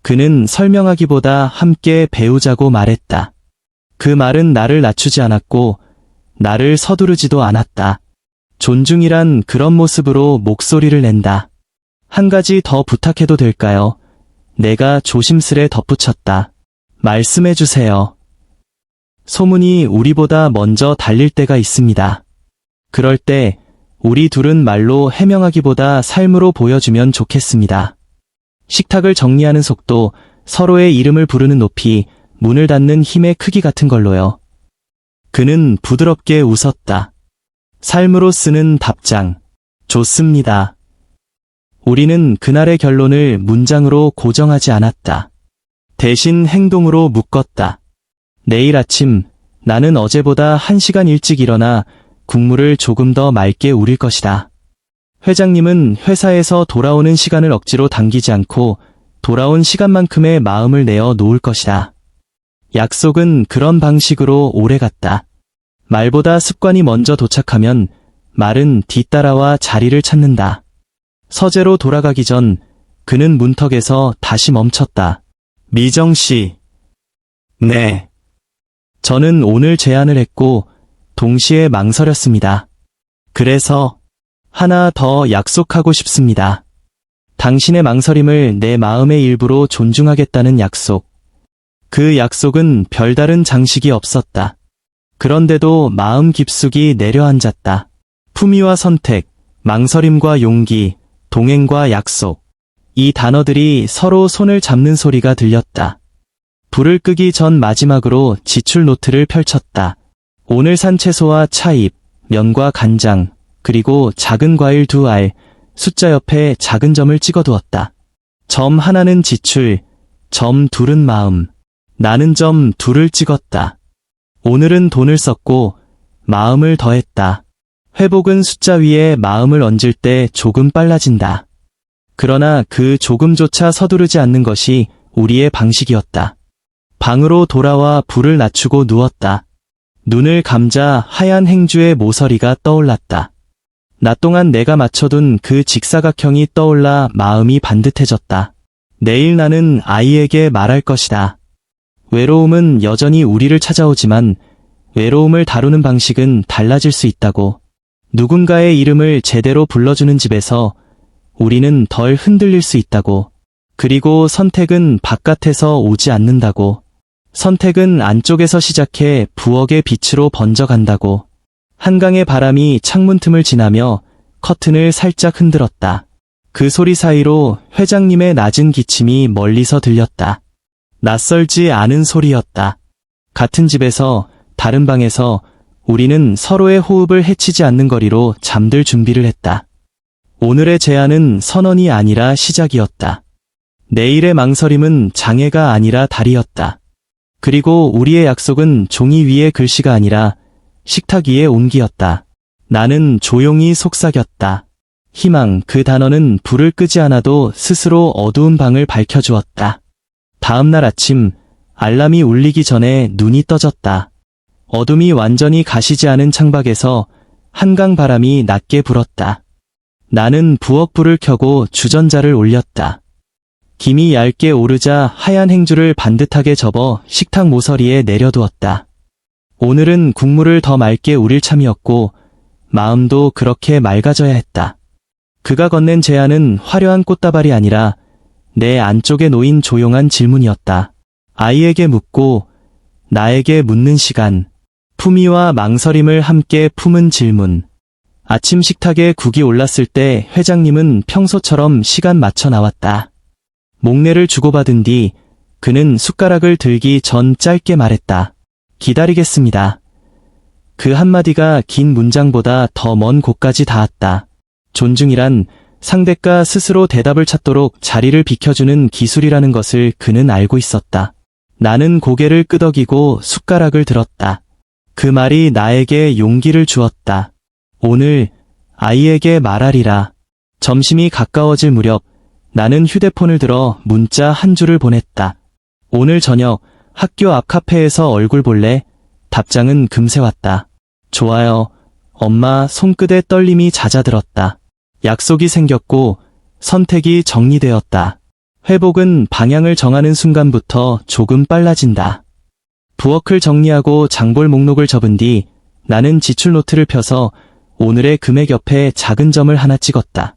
그는 설명하기보다 함께 배우자고 말했다. 그 말은 나를 낮추지 않았고 나를 서두르지도 않았다. 존중이란 그런 모습으로 목소리를 낸다. 한 가지 더 부탁해도 될까요? 내가 조심스레 덧붙였다. 말씀해주세요. 소문이 우리보다 먼저 달릴 때가 있습니다. 그럴 때 우리 둘은 말로 해명하기보다 삶으로 보여주면 좋겠습니다. 식탁을 정리하는 속도, 서로의 이름을 부르는 높이, 문을 닫는 힘의 크기 같은 걸로요. 그는 부드럽게 웃었다. 삶으로 쓰는 답장. 좋습니다. 우리는 그날의 결론을 문장으로 고정하지 않았다. 대신 행동으로 묶었다. 내일 아침 나는 어제보다 1시간 일찍 일어나 국물을 조금 더 맑게 우릴 것이다. 회장님은 회사에서 돌아오는 시간을 억지로 당기지 않고 돌아온 시간만큼의 마음을 내어 놓을 것이다. 약속은 그런 방식으로 오래갔다. 말보다 습관이 먼저 도착하면 말은 뒤따라와 자리를 찾는다. 서재로 돌아가기 전 그는 문턱에서 다시 멈췄다. 미정 씨. 네. 저는 오늘 제안을 했고 동시에 망설였습니다. 그래서 하나 더 약속하고 싶습니다. 당신의 망설임을 내 마음의 일부로 존중하겠다는 약속. 그 약속은 별다른 장식이 없었다. 그런데도 마음 깊숙이 내려앉았다. 품위와 선택, 망설임과 용기, 동행과 약속. 이 단어들이 서로 손을 잡는 소리가 들렸다. 불을 끄기 전 마지막으로 지출 노트를 펼쳤다. 오늘 산 채소와 차잎, 면과 간장, 그리고 작은 과일 2알, 숫자 옆에 작은 점을 찍어두었다. 점 하나는 지출, 점 둘은 마음. 나는 점 둘을 찍었다. 오늘은 돈을 썼고 마음을 더했다. 회복은 숫자 위에 마음을 얹을 때 조금 빨라진다. 그러나 그 조금조차 서두르지 않는 것이 우리의 방식이었다. 방으로 돌아와 불을 낮추고 누웠다. 눈을 감자 하얀 행주의 모서리가 떠올랐다. 낮 동안 내가 맞춰둔 그 직사각형이 떠올라 마음이 반듯해졌다. 내일 나는 아이에게 말할 것이다. 외로움은 여전히 우리를 찾아오지만 외로움을 다루는 방식은 달라질 수 있다고. 누군가의 이름을 제대로 불러주는 집에서 우리는 덜 흔들릴 수 있다고. 그리고 선택은 바깥에서 오지 않는다고. 선택은 안쪽에서 시작해 부엌의 빛으로 번져간다고. 한강의 바람이 창문 틈을 지나며 커튼을 살짝 흔들었다. 그 소리 사이로 회장님의 낮은 기침이 멀리서 들렸다. 낯설지 않은 소리였다. 같은 집에서, 다른 방에서 우리는 서로의 호흡을 해치지 않는 거리로 잠들 준비를 했다. 오늘의 제안은 선언이 아니라 시작이었다. 내일의 망설임은 장애가 아니라 다리였다. 그리고 우리의 약속은 종이 위의 글씨가 아니라 식탁 위의 온기였다. 나는 조용히 속삭였다. 희망, 그 단어는 불을 끄지 않아도 스스로 어두운 방을 밝혀주었다. 다음 날 아침, 알람이 울리기 전에 눈이 떠졌다. 어둠이 완전히 가시지 않은 창밖에서 한강 바람이 낮게 불었다. 나는 부엌 불을 켜고 주전자를 올렸다. 김이 얇게 오르자 하얀 행주를 반듯하게 접어 식탁 모서리에 내려두었다. 오늘은 국물을 더 맑게 우릴 참이었고 마음도 그렇게 맑아져야 했다. 그가 건넨 제안은 화려한 꽃다발이 아니라 내 안쪽에 놓인 조용한 질문이었다. 아이에게 묻고 나에게 묻는 시간. 품위와 망설임을 함께 품은 질문. 아침 식탁에 국이 올랐을 때 회장님은 평소처럼 시간 맞춰 나왔다. 목례를 주고받은 뒤 그는 숟가락을 들기 전 짧게 말했다. 기다리겠습니다. 그 한마디가 긴 문장보다 더 먼 곳까지 닿았다. 존중이란 상대가 스스로 대답을 찾도록 자리를 비켜주는 기술이라는 것을 그는 알고 있었다. 나는 고개를 끄덕이고 숟가락을 들었다. 그 말이 나에게 용기를 주었다. 오늘 아이에게 말하리라. 점심이 가까워질 무렵 나는 휴대폰을 들어 문자 한 줄을 보냈다. 오늘 저녁 학교 앞 카페에서 얼굴 볼래? 답장은 금세 왔다. 좋아요. 엄마 손끝에 떨림이 잦아들었다. 약속이 생겼고 선택이 정리되었다. 회복은 방향을 정하는 순간부터 조금 빨라진다. 부엌을 정리하고 장볼 목록을 접은 뒤 나는 지출 노트를 펴서 오늘의 금액 옆에 작은 점을 하나 찍었다.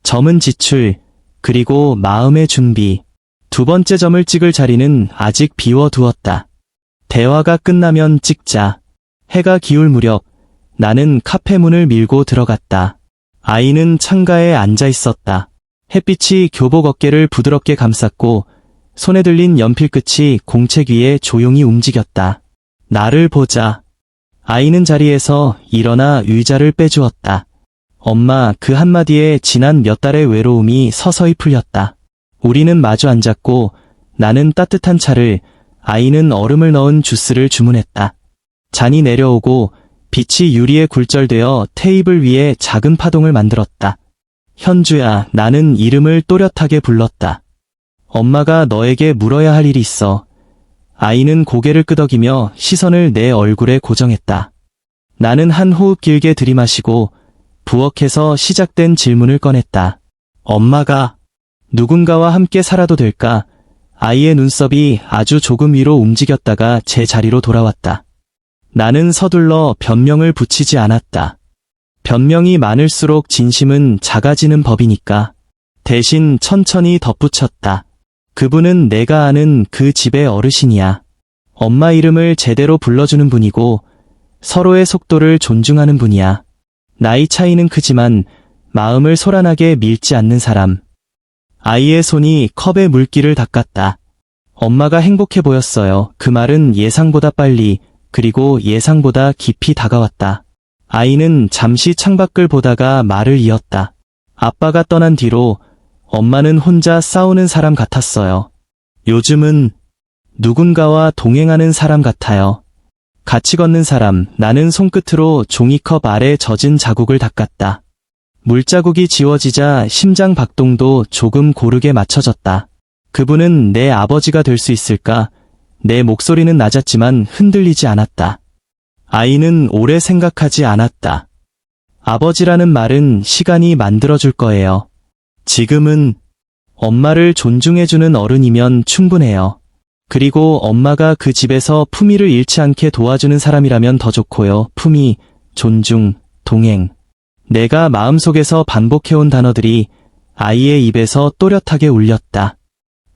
점은 지출, 그리고 마음의 준비. 두 번째 점을 찍을 자리는 아직 비워두었다. 대화가 끝나면 찍자. 해가 기울 무렵 나는 카페 문을 밀고 들어갔다. 아이는 창가에 앉아 있었다. 햇빛이 교복 어깨를 부드럽게 감쌌고 손에 들린 연필 끝이 공책 위에 조용히 움직였다. 나를 보자. 아이는 자리에서 일어나 의자를 빼주었다. 엄마, 그 한마디에 지난 몇 달의 외로움이 서서히 풀렸다. 우리는 마주 앉았고 나는 따뜻한 차를, 아이는 얼음을 넣은 주스를 주문했다. 잔이 내려오고 빛이 유리에 굴절되어 테이블 위에 작은 파동을 만들었다. 현주야, 나는 이름을 또렷하게 불렀다. 엄마가 너에게 물어야 할 일이 있어. 아이는 고개를 끄덕이며 시선을 내 얼굴에 고정했다. 나는 한 호흡 길게 들이마시고 부엌에서 시작된 질문을 꺼냈다. 엄마가 누군가와 함께 살아도 될까? 아이의 눈썹이 아주 조금 위로 움직였다가 제 자리로 돌아왔다. 나는 서둘러 변명을 붙이지 않았다. 변명이 많을수록 진심은 작아지는 법이니까. 대신 천천히 덧붙였다. 그분은 내가 아는 그 집의 어르신이야. 엄마 이름을 제대로 불러주는 분이고 서로의 속도를 존중하는 분이야. 나이 차이는 크지만 마음을 소란하게 밀지 않는 사람. 아이의 손이 컵에 물기를 닦았다. 엄마가 행복해 보였어요. 그 말은 예상보다 빨리, 그리고 예상보다 깊이 다가왔다. 아이는 잠시 창밖을 보다가 말을 이었다. 아빠가 떠난 뒤로 엄마는 혼자 싸우는 사람 같았어요. 요즘은 누군가와 동행하는 사람 같아요. 같이 걷는 사람. 나는 손끝으로 종이컵 아래 젖은 자국을 닦았다. 물자국이 지워지자 심장 박동도 조금 고르게 맞춰졌다. 그분은 내 아버지가 될 수 있을까? 내 목소리는 낮았지만 흔들리지 않았다. 아이는 오래 생각하지 않았다. 아버지라는 말은 시간이 만들어줄 거예요. 지금은 엄마를 존중해주는 어른이면 충분해요. 그리고 엄마가 그 집에서 품위를 잃지 않게 도와주는 사람이라면 더 좋고요. 품위, 존중, 동행. 내가 마음속에서 반복해온 단어들이 아이의 입에서 또렷하게 울렸다.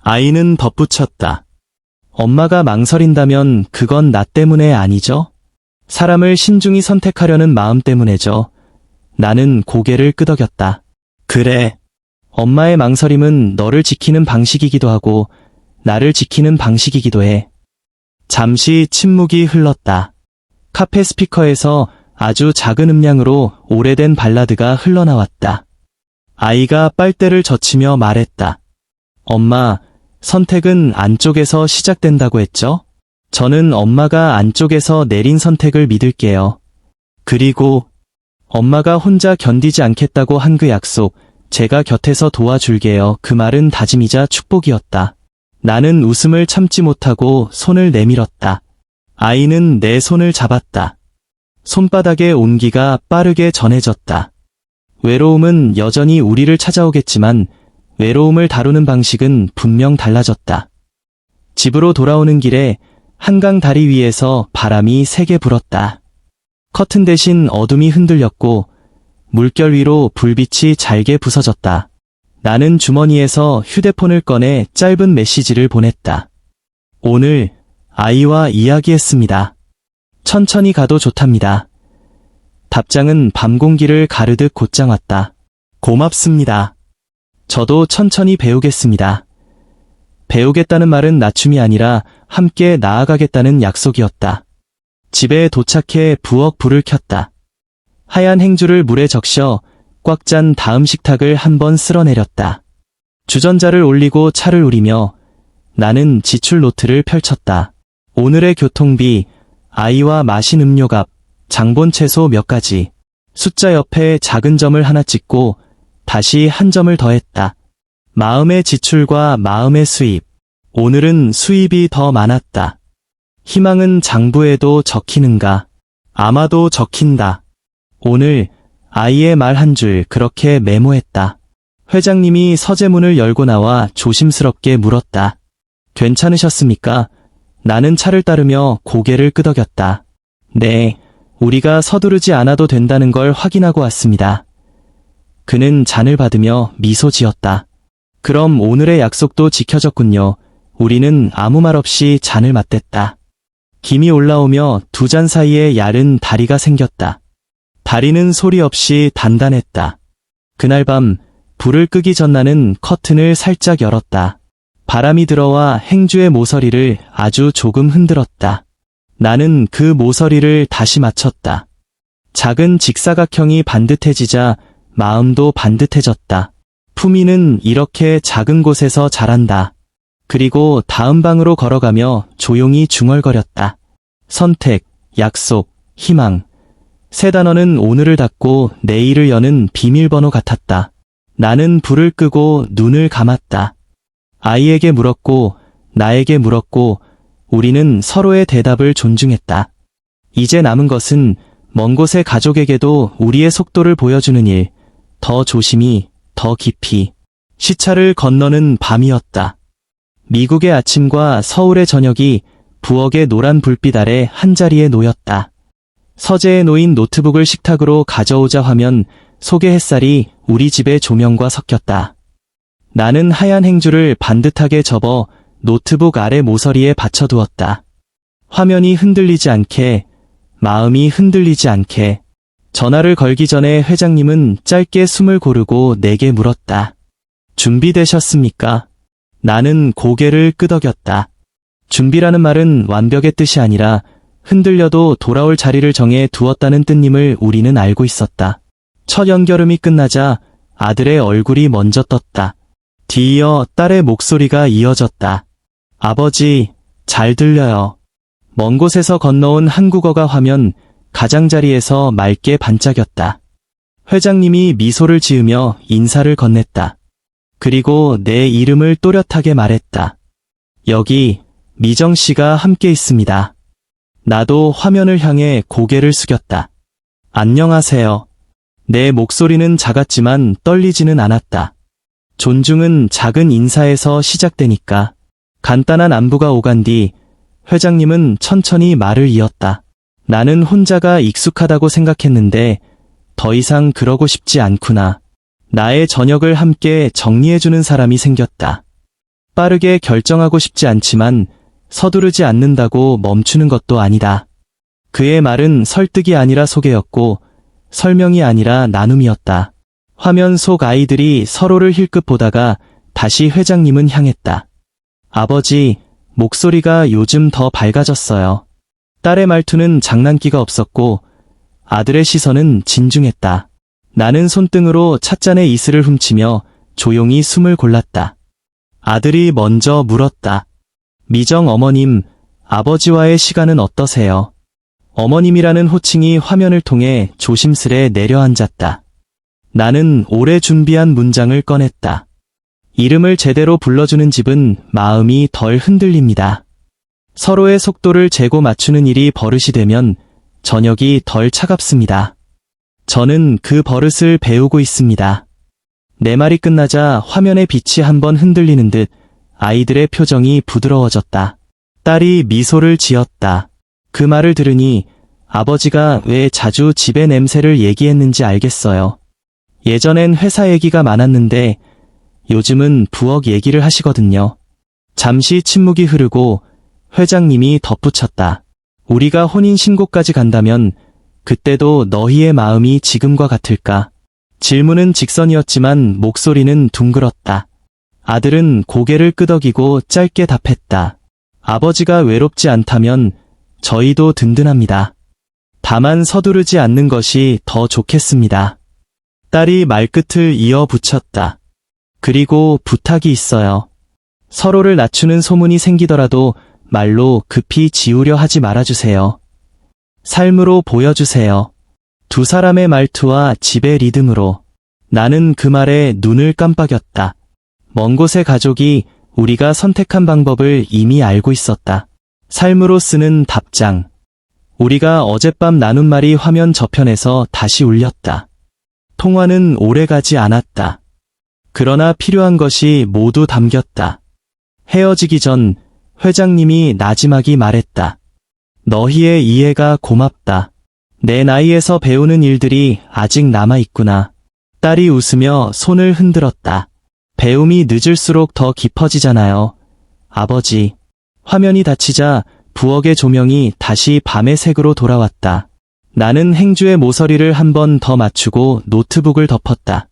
아이는 덧붙였다. 엄마가 망설인다면 그건 나 때문에 아니죠? 사람을 신중히 선택하려는 마음 때문에죠. 나는 고개를 끄덕였다. 그래. 엄마의 망설임은 너를 지키는 방식이기도 하고 나를 지키는 방식이기도 해. 잠시 침묵이 흘렀다. 카페 스피커에서 아주 작은 음량으로 오래된 발라드가 흘러나왔다. 아이가 빨대를 젖히며 말했다. 엄마, 선택은 안쪽에서 시작된다고 했죠? 저는 엄마가 안쪽에서 내린 선택을 믿을게요. 그리고 엄마가 혼자 견디지 않겠다고 한 그 약속, 제가 곁에서 도와줄게요. 그 말은 다짐이자 축복이었다. 나는 웃음을 참지 못하고 손을 내밀었다. 아이는 내 손을 잡았다. 손바닥의 온기가 빠르게 전해졌다. 외로움은 여전히 우리를 찾아오겠지만 외로움을 다루는 방식은 분명 달라졌다. 집으로 돌아오는 길에 한강 다리 위에서 바람이 세게 불었다. 커튼 대신 어둠이 흔들렸고 물결 위로 불빛이 잘게 부서졌다. 나는 주머니에서 휴대폰을 꺼내 짧은 메시지를 보냈다. 오늘 아이와 이야기했습니다. 천천히 가도 좋답니다. 답장은 밤 공기를 가르듯 곧장 왔다. 고맙습니다. 저도 천천히 배우겠습니다. 배우겠다는 말은 낮춤이 아니라 함께 나아가겠다는 약속이었다. 집에 도착해 부엌 불을 켰다. 하얀 행주를 물에 적셔 꽉 짠 다음 식탁을 한번 쓸어내렸다. 주전자를 올리고 차를 우리며 나는 지출 노트를 펼쳤다. 오늘의 교통비, 아이와 마신 음료값, 장본 채소 몇 가지. 숫자 옆에 작은 점을 하나 찍고 다시 한 점을 더했다. 마음의 지출과 마음의 수입. 오늘은 수입이 더 많았다. 희망은 장부에도 적히는가? 아마도 적힌다. 오늘 아이의 말 한 줄 그렇게 메모했다. 회장님이 서재문을 열고 나와 조심스럽게 물었다. 괜찮으셨습니까? 나는 차를 따르며 고개를 끄덕였다. 네, 우리가 서두르지 않아도 된다는 걸 확인하고 왔습니다. 그는 잔을 받으며 미소 지었다. 그럼 오늘의 약속도 지켜졌군요. 우리는 아무 말 없이 잔을 맞댔다. 김이 올라오며 두 잔 사이에 얇은 다리가 생겼다. 다리는 소리 없이 단단했다. 그날 밤 불을 끄기 전 나는 커튼을 살짝 열었다. 바람이 들어와 행주의 모서리를 아주 조금 흔들었다. 나는 그 모서리를 다시 맞췄다. 작은 직사각형이 반듯해지자 마음도 반듯해졌다. 품위는 이렇게 작은 곳에서 자란다. 그리고 다음 방으로 걸어가며 조용히 중얼거렸다. 선택, 약속, 희망. 세 단어는 오늘을 닫고 내일을 여는 비밀번호 같았다. 나는 불을 끄고 눈을 감았다. 아이에게 물었고 나에게 물었고 우리는 서로의 대답을 존중했다. 이제 남은 것은 먼 곳의 가족에게도 우리의 속도를 보여주는 일, 더 조심히, 더 깊이. 시차를 건너는 밤이었다. 미국의 아침과 서울의 저녁이 부엌의 노란 불빛 아래 한자리에 놓였다. 서재에 놓인 노트북을 식탁으로 가져오자 화면 속의 햇살이 우리 집의 조명과 섞였다. 나는 하얀 행주를 반듯하게 접어 노트북 아래 모서리에 받쳐두었다. 화면이 흔들리지 않게, 마음이 흔들리지 않게. 전화를 걸기 전에 회장님은 짧게 숨을 고르고 내게 물었다. 준비되셨습니까? 나는 고개를 끄덕였다. 준비라는 말은 완벽의 뜻이 아니라 흔들려도 돌아올 자리를 정해 두었다는 뜻임을 우리는 알고 있었다. 첫 연결음이 끝나자 아들의 얼굴이 먼저 떴다. 뒤이어 딸의 목소리가 이어졌다. 아버지, 잘 들려요. 먼 곳에서 건너온 한국어가 화면 가장자리에서 맑게 반짝였다. 회장님이 미소를 지으며 인사를 건넸다. 그리고 내 이름을 또렷하게 말했다. 여기 미정 씨가 함께 있습니다. 나도 화면을 향해 고개를 숙였다. 안녕하세요. 내 목소리는 작았지만 떨리지는 않았다. 존중은 작은 인사에서 시작되니까. 간단한 안부가 오간 뒤 회장님은 천천히 말을 이었다. 나는 혼자가 익숙하다고 생각했는데 더 이상 그러고 싶지 않구나. 나의 저녁을 함께 정리해주는 사람이 생겼다. 빠르게 결정하고 싶지 않지만 서두르지 않는다고 멈추는 것도 아니다. 그의 말은 설득이 아니라 소개였고 설명이 아니라 나눔이었다. 화면 속 아이들이 서로를 힐끗 보다가 다시 회장님은 향했다. 아버지, 목소리가 요즘 더 밝아졌어요. 딸의 말투는 장난기가 없었고 아들의 시선은 진중했다. 나는 손등으로 찻잔의 이슬을 훔치며 조용히 숨을 골랐다. 아들이 먼저 물었다. 미정 어머님, 아버지와의 시간은 어떠세요? 어머님이라는 호칭이 화면을 통해 조심스레 내려앉았다. 나는 오래 준비한 문장을 꺼냈다. 이름을 제대로 불러주는 집은 마음이 덜 흔들립니다. 서로의 속도를 재고 맞추는 일이 버릇이 되면 저녁이 덜 차갑습니다. 저는 그 버릇을 배우고 있습니다. 내 말이 끝나자 화면의 빛이 한번 흔들리는 듯 아이들의 표정이 부드러워졌다. 딸이 미소를 지었다. 그 말을 들으니 아버지가 왜 자주 집의 냄새를 얘기했는지 알겠어요. 예전엔 회사 얘기가 많았는데 요즘은 부엌 얘기를 하시거든요. 잠시 침묵이 흐르고 회장님이 덧붙였다. 우리가 혼인신고까지 간다면 그때도 너희의 마음이 지금과 같을까? 질문은 직선이었지만 목소리는 둥글었다. 아들은 고개를 끄덕이고 짧게 답했다. 아버지가 외롭지 않다면 저희도 든든합니다. 다만 서두르지 않는 것이 더 좋겠습니다. 딸이 말끝을 이어 붙였다. 그리고 부탁이 있어요. 서로를 낮추는 소문이 생기더라도 말로 급히 지우려 하지 말아주세요. 삶으로 보여주세요. 두 사람의 말투와 집의 리듬으로. 나는 그 말에 눈을 깜빡였다. 먼 곳의 가족이 우리가 선택한 방법을 이미 알고 있었다. 삶으로 쓰는 답장. 우리가 어젯밤 나눈 말이 화면 저편에서 다시 울렸다. 통화는 오래가지 않았다. 그러나 필요한 것이 모두 담겼다. 헤어지기 전 회장님이 나지막이 말했다. 너희의 이해가 고맙다. 내 나이에서 배우는 일들이 아직 남아있구나. 딸이 웃으며 손을 흔들었다. 배움이 늦을수록 더 깊어지잖아요. 아버지. 화면이 닫히자 부엌의 조명이 다시 밤의 색으로 돌아왔다. 나는 행주의 모서리를 한 번 더 맞추고 노트북을 덮었다.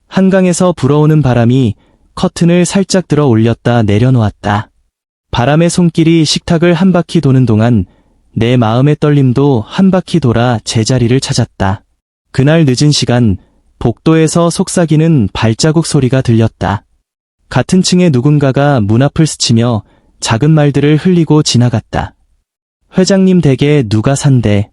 한강에서 불어오는 바람이 커튼을 살짝 들어 올렸다 내려놓았다. 바람의 손길이 식탁을 한 바퀴 도는 동안 내 마음의 떨림도 한 바퀴 돌아 제자리를 찾았다. 그날 늦은 시간 복도에서 속삭이는 발자국 소리가 들렸다. 같은 층의 누군가가 문 앞을 스치며 작은 말들을 흘리고 지나갔다. 회장님 댁에 누가 산대.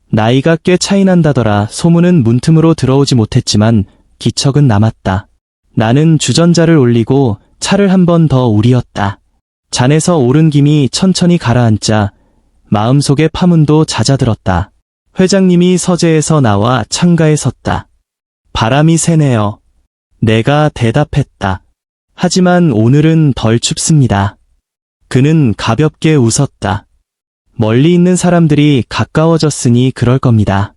나이가 꽤 차이 난다더라. 소문은 문틈으로 들어오지 못했지만 기척은 남았다. 나는 주전자를 올리고 차를 한 번 더 우리었다. 잔에서 오른 김이 천천히 가라앉자 마음속의 파문도 잦아들었다. 회장님이 서재에서 나와 창가에 섰다. 바람이 세네요. 내가 대답했다. 하지만 오늘은 덜 춥습니다. 그는 가볍게 웃었다. 멀리 있는 사람들이 가까워졌으니 그럴 겁니다.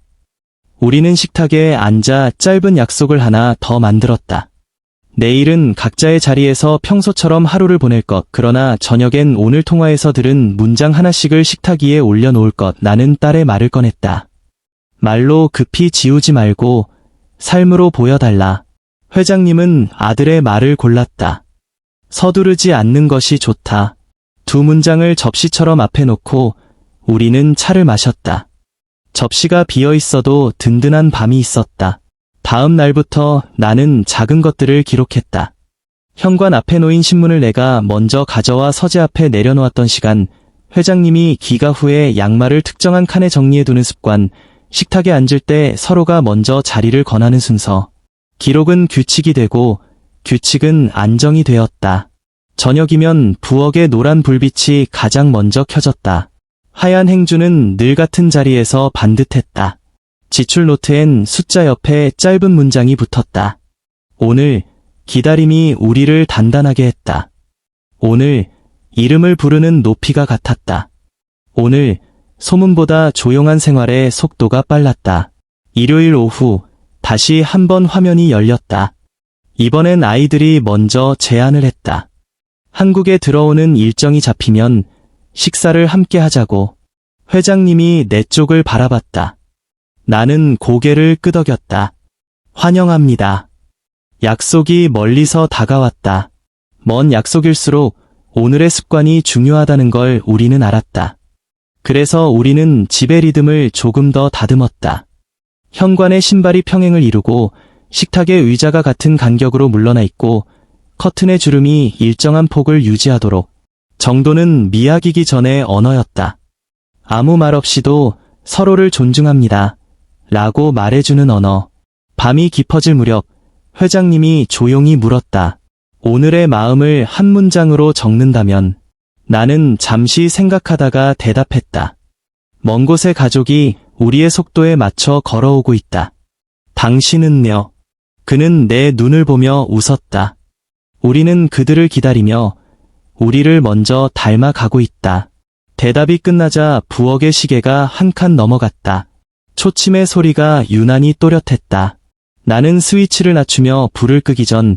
우리는 식탁에 앉아 짧은 약속을 하나 더 만들었다. 내일은 각자의 자리에서 평소처럼 하루를 보낼 것. 그러나 저녁엔 오늘 통화에서 들은 문장 하나씩을 식탁 위에 올려놓을 것. 나는 딸의 말을 꺼냈다. 말로 급히 지우지 말고 삶으로 보여달라. 회장님은 아들의 말을 골랐다. 서두르지 않는 것이 좋다. 두 문장을 접시처럼 앞에 놓고 우리는 차를 마셨다. 접시가 비어 있어도 든든한 밤이 있었다. 다음 날부터 나는 작은 것들을 기록했다. 현관 앞에 놓인 신문을 내가 먼저 가져와 서재 앞에 내려놓았던 시간, 회장님이 귀가 후에 양말을 특정한 칸에 정리해두는 습관, 식탁에 앉을 때 서로가 먼저 자리를 권하는 순서. 기록은 규칙이 되고 규칙은 안정이 되었다. 저녁이면 부엌의 노란 불빛이 가장 먼저 켜졌다. 하얀 행주는 늘 같은 자리에서 반듯했다. 지출 노트엔 숫자 옆에 짧은 문장이 붙었다. 오늘 기다림이 우리를 단단하게 했다. 오늘 이름을 부르는 높이가 같았다. 오늘 소문보다 조용한 생활의 속도가 빨랐다. 일요일 오후 다시 한 번 화면이 열렸다. 이번엔 아이들이 먼저 제안을 했다. 한국에 들어오는 일정이 잡히면 식사를 함께 하자고. 회장님이 내 쪽을 바라봤다. 나는 고개를 끄덕였다. 환영합니다. 약속이 멀리서 다가왔다. 먼 약속일수록 오늘의 습관이 중요하다는 걸 우리는 알았다. 그래서 우리는 집의 리듬을 조금 더 다듬었다. 현관의 신발이 평행을 이루고 식탁의 의자가 같은 간격으로 물러나 있고 커튼의 주름이 일정한 폭을 유지하도록. 정도는 미학이기 전의 언어였다. 아무 말 없이도 서로를 존중합니다. 라고 말해주는 언어. 밤이 깊어질 무렵 회장님이 조용히 물었다. 오늘의 마음을 한 문장으로 적는다면? 나는 잠시 생각하다가 대답했다. 먼 곳의 가족이 우리의 속도에 맞춰 걸어오고 있다. 당신은요? 그는 내 눈을 보며 웃었다. 우리는 그들을 기다리며 우리를 먼저 닮아가고 있다. 대답이 끝나자 부엌의 시계가 한 칸 넘어갔다. 초침의 소리가 유난히 또렷했다. 나는 스위치를 낮추며 불을 끄기 전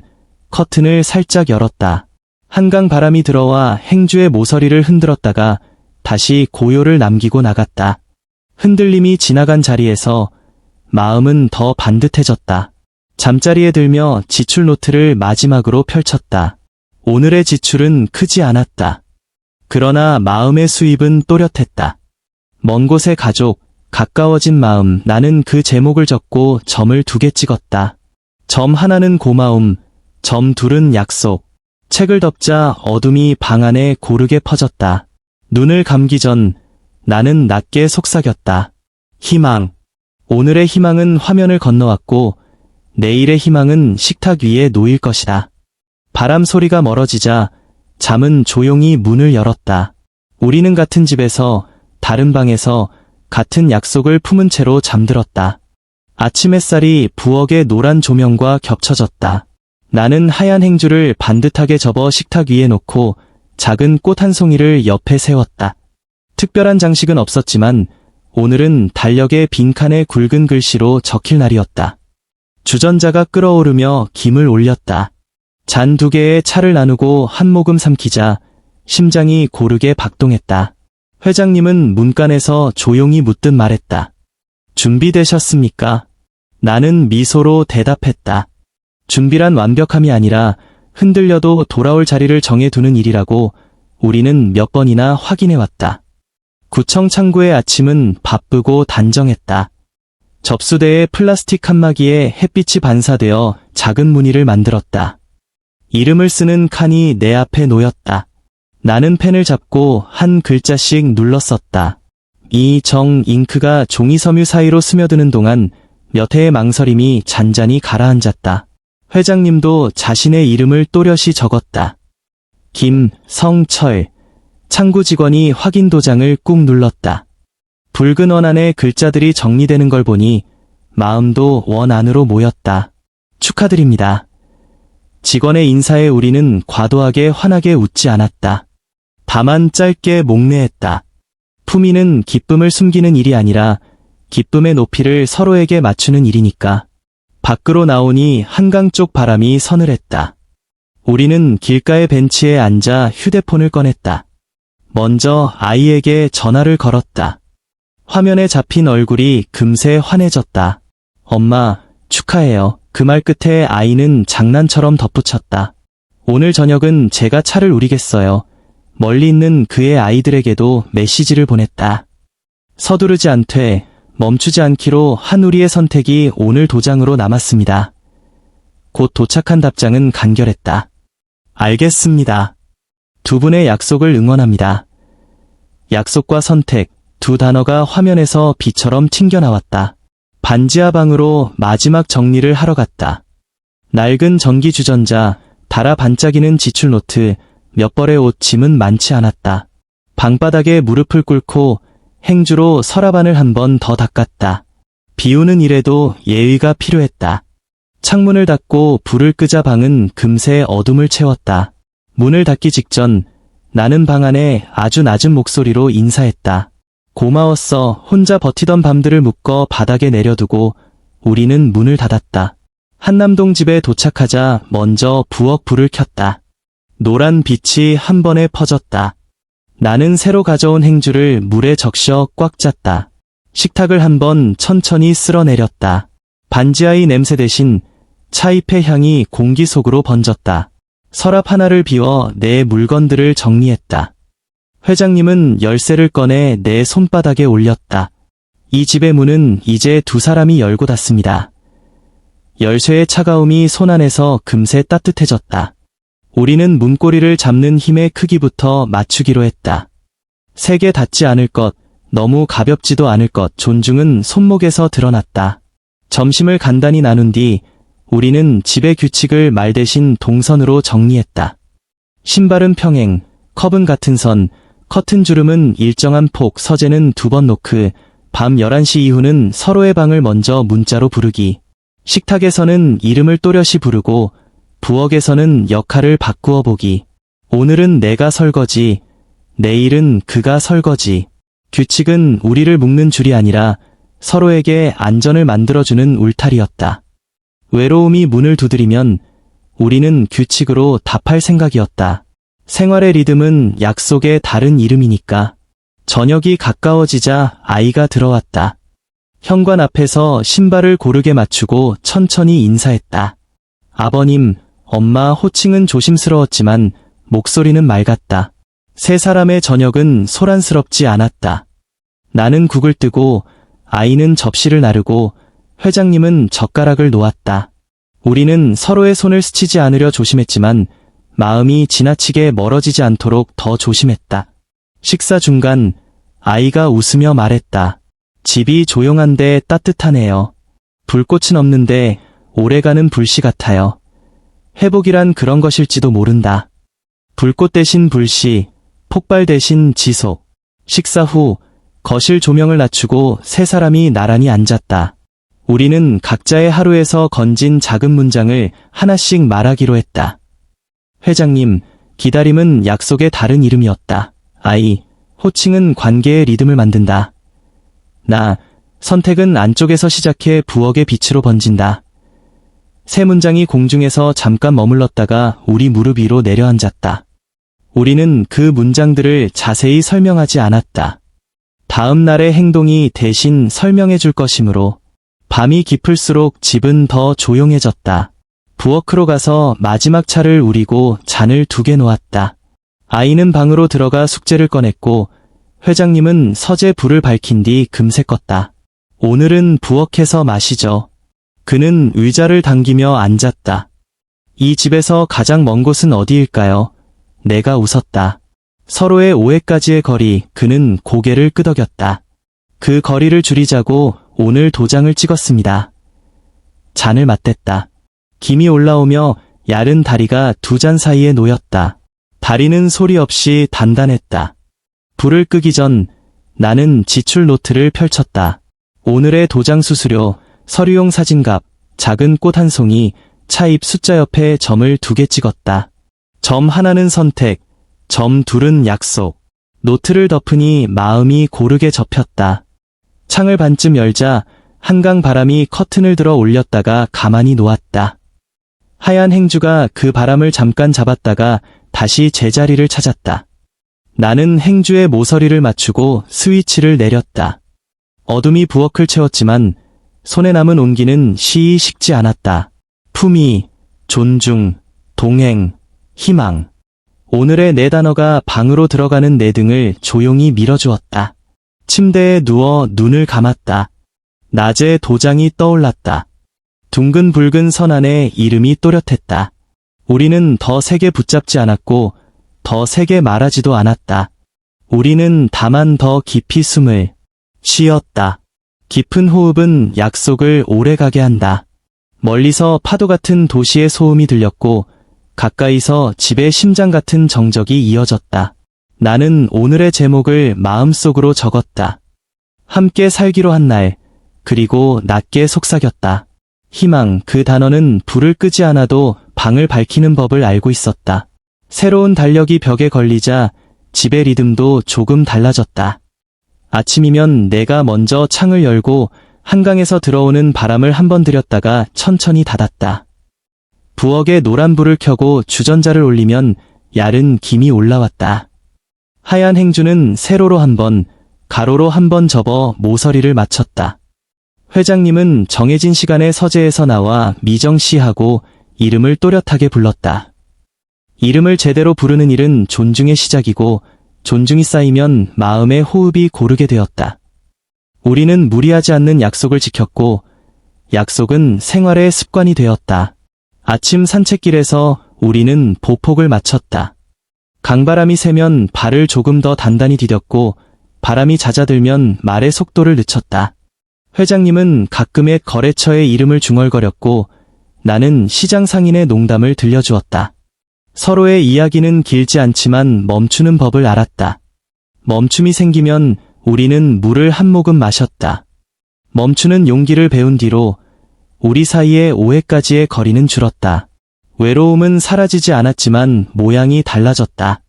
커튼을 살짝 열었다. 한강 바람이 들어와 행주의 모서리를 흔들었다가 다시 고요를 남기고 나갔다. 흔들림이 지나간 자리에서 마음은 더 반듯해졌다. 잠자리에 들며 지출 노트를 마지막으로 펼쳤다. 오늘의 지출은 크지 않았다. 그러나 마음의 수입은 또렷했다. 먼 곳의 가족, 가까워진 마음. 나는 그 제목을 적고 점을 2개 찍었다. 점 하나는 고마움, 점 둘은 약속. 책을 덮자 어둠이 방 안에 고르게 퍼졌다. 눈을 감기 전 나는 낮게 속삭였다. 희망. 오늘의 희망은 화면을 건너왔고 내일의 희망은 식탁 위에 놓일 것이다. 바람 소리가 멀어지자 잠은 조용히 문을 열었다. 우리는 같은 집에서, 다른 방에서 같은 약속을 품은 채로 잠들었다. 아침 햇살이 부엌의 노란 조명과 겹쳐졌다. 나는 하얀 행주를 반듯하게 접어 식탁 위에 놓고 작은 꽃 한 송이를 옆에 세웠다. 특별한 장식은 없었지만 오늘은 달력의 빈칸에 굵은 글씨로 적힐 날이었다. 주전자가 끓어오르며 김을 올렸다. 잔 2개의 차를 나누고 한 모금 삼키자 심장이 고르게 박동했다. 회장님은 문간에서 조용히 묻듯 말했다. 준비되셨습니까? 나는 미소로 대답했다. 준비란 완벽함이 아니라 흔들려도 돌아올 자리를 정해두는 일이라고 우리는 몇 번이나 확인해왔다. 구청 창구의 아침은 바쁘고 단정했다. 접수대의 플라스틱 칸막이에 햇빛이 반사되어 작은 무늬를 만들었다. 이름을 쓰는 칸이 내 앞에 놓였다. 나는 펜을 잡고 한 글자씩 눌렀었다. 이정 잉크가 종이 섬유 사이로 스며드는 동안 몇 해의 망설임이 잔잔히 가라앉았다. 회장님도 자신의 이름을 또렷이 적었다. 김성철. 창구 직원이 확인 도장을 꾹 눌렀다. 붉은 원 안에 글자들이 정리되는 걸 보니 마음도 원 안으로 모였다. 축하드립니다. 직원의 인사에 우리는 과도하게 환하게 웃지 않았다. 다만 짧게 목례했다. 품위는 기쁨을 숨기는 일이 아니라 기쁨의 높이를 서로에게 맞추는 일이니까. 밖으로 나오니 한강 쪽 바람이 서늘했다. 우리는 길가의 벤치에 앉아 휴대폰을 꺼냈다. 먼저 아이에게 전화를 걸었다. 화면에 잡힌 얼굴이 금세 환해졌다. 엄마, 축하해요. 그 말 끝에 아이는 장난처럼 덧붙였다. 오늘 저녁은 제가 차를 우리겠어요. 멀리 있는 그의 아이들에게도 메시지를 보냈다. 서두르지 않되 멈추지 않기로 한 우리의 선택이 오늘 도장으로 남았습니다. 곧 도착한 답장은 간결했다. 알겠습니다. 2분의 약속을 응원합니다. 약속과 선택, 2 단어가 화면에서 비처럼 튕겨나왔다. 반지하 방으로 마지막 정리를 하러 갔다. 낡은 전기 주전자, 달아 반짝이는 지출 노트, 몇 벌의 옷, 짐은 많지 않았다. 방바닥에 무릎을 꿇고 행주로 서랍안을 한 번 더 닦았다. 비우는 일에도 예의가 필요했다. 창문을 닫고 불을 끄자 방은 금세 어둠을 채웠다. 문을 닫기 직전 나는 방 안에 아주 낮은 목소리로 인사했다. 고마웠어. 혼자 버티던 밤들을 묶어 바닥에 내려두고 우리는 문을 닫았다. 한남동 집에 도착하자 먼저 부엌 불을 켰다. 노란 빛이 한 번에 퍼졌다. 나는 새로 가져온 행주를 물에 적셔 꽉 짰다. 식탁을 한번 천천히 쓸어내렸다. 반지하의 냄새 대신 차잎의 향이 공기 속으로 번졌다. 서랍 하나를 비워 내 물건들을 정리했다. 회장님은 열쇠를 꺼내 내 손바닥에 올렸다. 이 집의 문은 이제 2 사람이 열고 닫습니다. 열쇠의 차가움이 손 안에서 금세 따뜻해졌다. 우리는 문고리를 잡는 힘의 크기부터 맞추기로 했다. 세게 닿지 않을 것, 너무 가볍지도 않을 것, 존중은 손목에서 드러났다. 점심을 간단히 나눈 뒤 우리는 집의 규칙을 말 대신 동선으로 정리했다. 신발은 평행, 컵은 같은 선, 커튼 주름은 일정한 폭, 서재는 2번 노크, 밤 11시 이후는 서로의 방을 먼저 문자로 부르기. 식탁에서는 이름을 또렷이 부르고 부엌에서는 역할을 바꾸어 보기. 오늘은 내가 설거지, 내일은 그가 설거지. 규칙은 우리를 묶는 줄이 아니라 서로에게 안전을 만들어주는 울타리였다. 외로움이 문을 두드리면 우리는 규칙으로 답할 생각이었다. 생활의 리듬은 약속의 다른 이름이니까. 저녁이 가까워지자 아이가 들어왔다. 현관 앞에서 신발을 고르게 맞추고 천천히 인사했다. 아버님, 엄마 호칭은 조심스러웠지만 목소리는 맑았다. 세 사람의 저녁은 소란스럽지 않았다. 나는 국을 뜨고 아이는 접시를 나르고 회장님은 젓가락을 놓았다. 우리는 서로의 손을 스치지 않으려 조심했지만 마음이 지나치게 멀어지지 않도록 더 조심했다. 식사 중간 아이가 웃으며 말했다. 집이 조용한데 따뜻하네요. 불꽃은 없는데 오래가는 불씨 같아요. 회복이란 그런 것일지도 모른다. 불꽃 대신 불씨, 폭발 대신 지속. 식사 후 거실 조명을 낮추고 세 사람이 나란히 앉았다. 우리는 각자의 하루에서 건진 작은 문장을 하나씩 말하기로 했다. 회장님, 기다림은 약속의 다른 이름이었다. 아이, 호칭은 관계의 리듬을 만든다. 나, 선택은 안쪽에서 시작해 부엌의 빛으로 번진다. 세 문장이 공중에서 잠깐 머물렀다가 우리 무릎 위로 내려앉았다. 우리는 그 문장들을 자세히 설명하지 않았다. 다음 날의 행동이 대신 설명해 줄 것이므로. 밤이 깊을수록 집은 더 조용해졌다. 부엌으로 가서 마지막 차를 우리고 잔을 2개 놓았다. 아이는 방으로 들어가 숙제를 꺼냈고 회장님은 서재 불을 밝힌 뒤 금세 껐다. 오늘은 부엌에서 마시죠. 그는 의자를 당기며 앉았다. 이 집에서 가장 먼 곳은 어디일까요? 내가 웃었다. 서로의 오해까지의 거리, 그는 고개를 끄덕였다. 그 거리를 줄이자고 오늘 도장을 찍었습니다. 잔을 맞댔다. 김이 올라오며 야른 다리가 2잔 사이에 놓였다. 다리는 소리 없이 단단했다. 불을 끄기 전 나는 지출 노트를 펼쳤다. 오늘의 도장 수수료, 서류용 사진갑, 작은 꽃 한 송이, 차입 숫자 옆에 점을 2개 찍었다. 점 하나는 선택, 점 둘은 약속. 노트를 덮으니 마음이 고르게 접혔다. 창을 반쯤 열자 한강 바람이 커튼을 들어 올렸다가 가만히 놓았다. 하얀 행주가 그 바람을 잠깐 잡았다가 다시 제자리를 찾았다. 나는 행주의 모서리를 맞추고 스위치를 내렸다. 어둠이 부엌을 채웠지만 손에 남은 온기는 쉬이 식지 않았다. 품위, 존중, 동행, 희망. 오늘의 4단어가 방으로 들어가는 내 등을 조용히 밀어주었다. 침대에 누워 눈을 감았다. 낮에 도장이 떠올랐다. 둥근 붉은 선 안에 이름이 또렷했다. 우리는 더 세게 붙잡지 않았고 더 세게 말하지도 않았다. 우리는 다만 더 깊이 숨을 쉬었다. 깊은 호흡은 약속을 오래가게 한다. 멀리서 파도 같은 도시의 소음이 들렸고 가까이서 집의 심장 같은 정적이 이어졌다. 나는 오늘의 제목을 마음속으로 적었다. 함께 살기로 한 날, 그리고 낮게 속삭였다. 희망, 그 단어는 불을 끄지 않아도 방을 밝히는 법을 알고 있었다. 새로운 달력이 벽에 걸리자 집의 리듬도 조금 달라졌다. 아침이면 내가 먼저 창을 열고 한강에서 들어오는 바람을 한번 들였다가 천천히 닫았다. 부엌에 노란 불을 켜고 주전자를 올리면 야른 김이 올라왔다. 하얀 행주는 세로로 한 번, 가로로 한 번 접어 모서리를 맞췄다. 회장님은 정해진 시간에 서재에서 나와 미정씨하고 이름을 또렷하게 불렀다. 이름을 제대로 부르는 일은 존중의 시작이고 존중이 쌓이면 마음의 호흡이 고르게 되었다. 우리는 무리하지 않는 약속을 지켰고 약속은 생활의 습관이 되었다. 아침 산책길에서 우리는 보폭을 맞췄다. 강바람이 세면 발을 조금 더 단단히 디뎠고 바람이 잦아들면 말의 속도를 늦췄다. 회장님은 가끔의 거래처의 이름을 중얼거렸고 나는 시장 상인의 농담을 들려주었다. 서로의 이야기는 길지 않지만 멈추는 법을 알았다. 멈춤이 생기면 우리는 물을 한 모금 마셨다. 멈추는 용기를 배운 뒤로 우리 사이의 오해까지의 거리는 줄었다. 외로움은 사라지지 않았지만 모양이 달라졌다.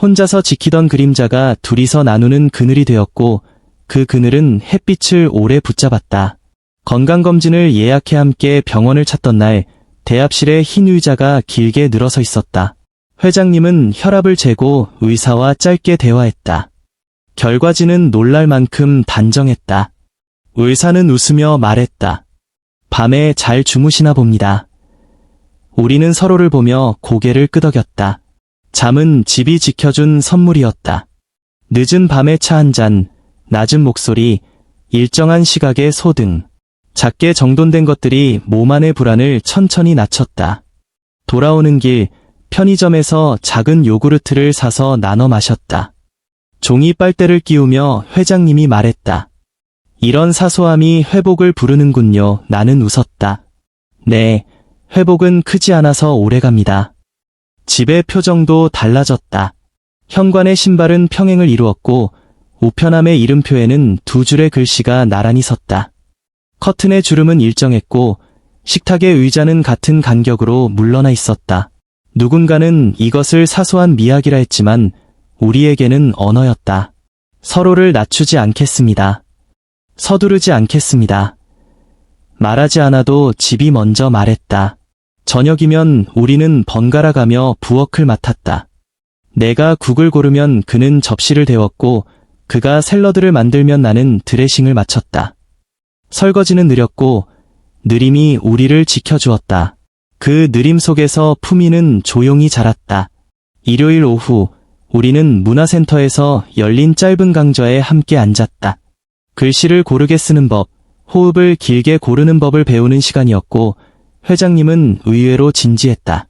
혼자서 지키던 그림자가 둘이서 나누는 그늘이 되었고 그 그늘은 햇빛을 오래 붙잡았다. 건강검진을 예약해 함께 병원을 찾던 날 대합실에 흰 의자가 길게 늘어서 있었다. 회장님은 혈압을 재고 의사와 짧게 대화했다. 결과지는 놀랄 만큼 단정했다. 의사는 웃으며 말했다. 밤에 잘 주무시나 봅니다. 우리는 서로를 보며 고개를 끄덕였다. 잠은 집이 지켜준 선물이었다. 늦은 밤에 차 한 잔, 낮은 목소리, 일정한 시각의 소등. 작게 정돈된 것들이 몸 안의 불안을 천천히 낮췄다. 돌아오는 길, 편의점에서 작은 요구르트를 사서 나눠 마셨다. 종이 빨대를 끼우며 회장님이 말했다. 이런 사소함이 회복을 부르는군요. 나는 웃었다. 네, 회복은 크지 않아서 오래갑니다. 집의 표정도 달라졌다. 현관의 신발은 평행을 이루었고 우편함의 이름표에는 두 줄의 글씨가 나란히 섰다. 커튼의 주름은 일정했고 식탁의 의자는 같은 간격으로 물러나 있었다. 누군가는 이것을 사소한 미학이라 했지만 우리에게는 언어였다. 서로를 낮추지 않겠습니다. 서두르지 않겠습니다. 말하지 않아도 집이 먼저 말했다. 저녁이면 우리는 번갈아 가며 부엌을 맡았다. 내가 국을 고르면 그는 접시를 데웠고 그가 샐러드를 만들면 나는 드레싱을 마쳤다. 설거지는 느렸고 느림이 우리를 지켜주었다. 그 느림 속에서 품위는 조용히 자랐다. 일요일 오후 우리는 문화센터에서 열린 짧은 강좌에 함께 앉았다. 글씨를 고르게 쓰는 법, 호흡을 길게 고르는 법을 배우는 시간이었고 회장님은 의외로 진지했다.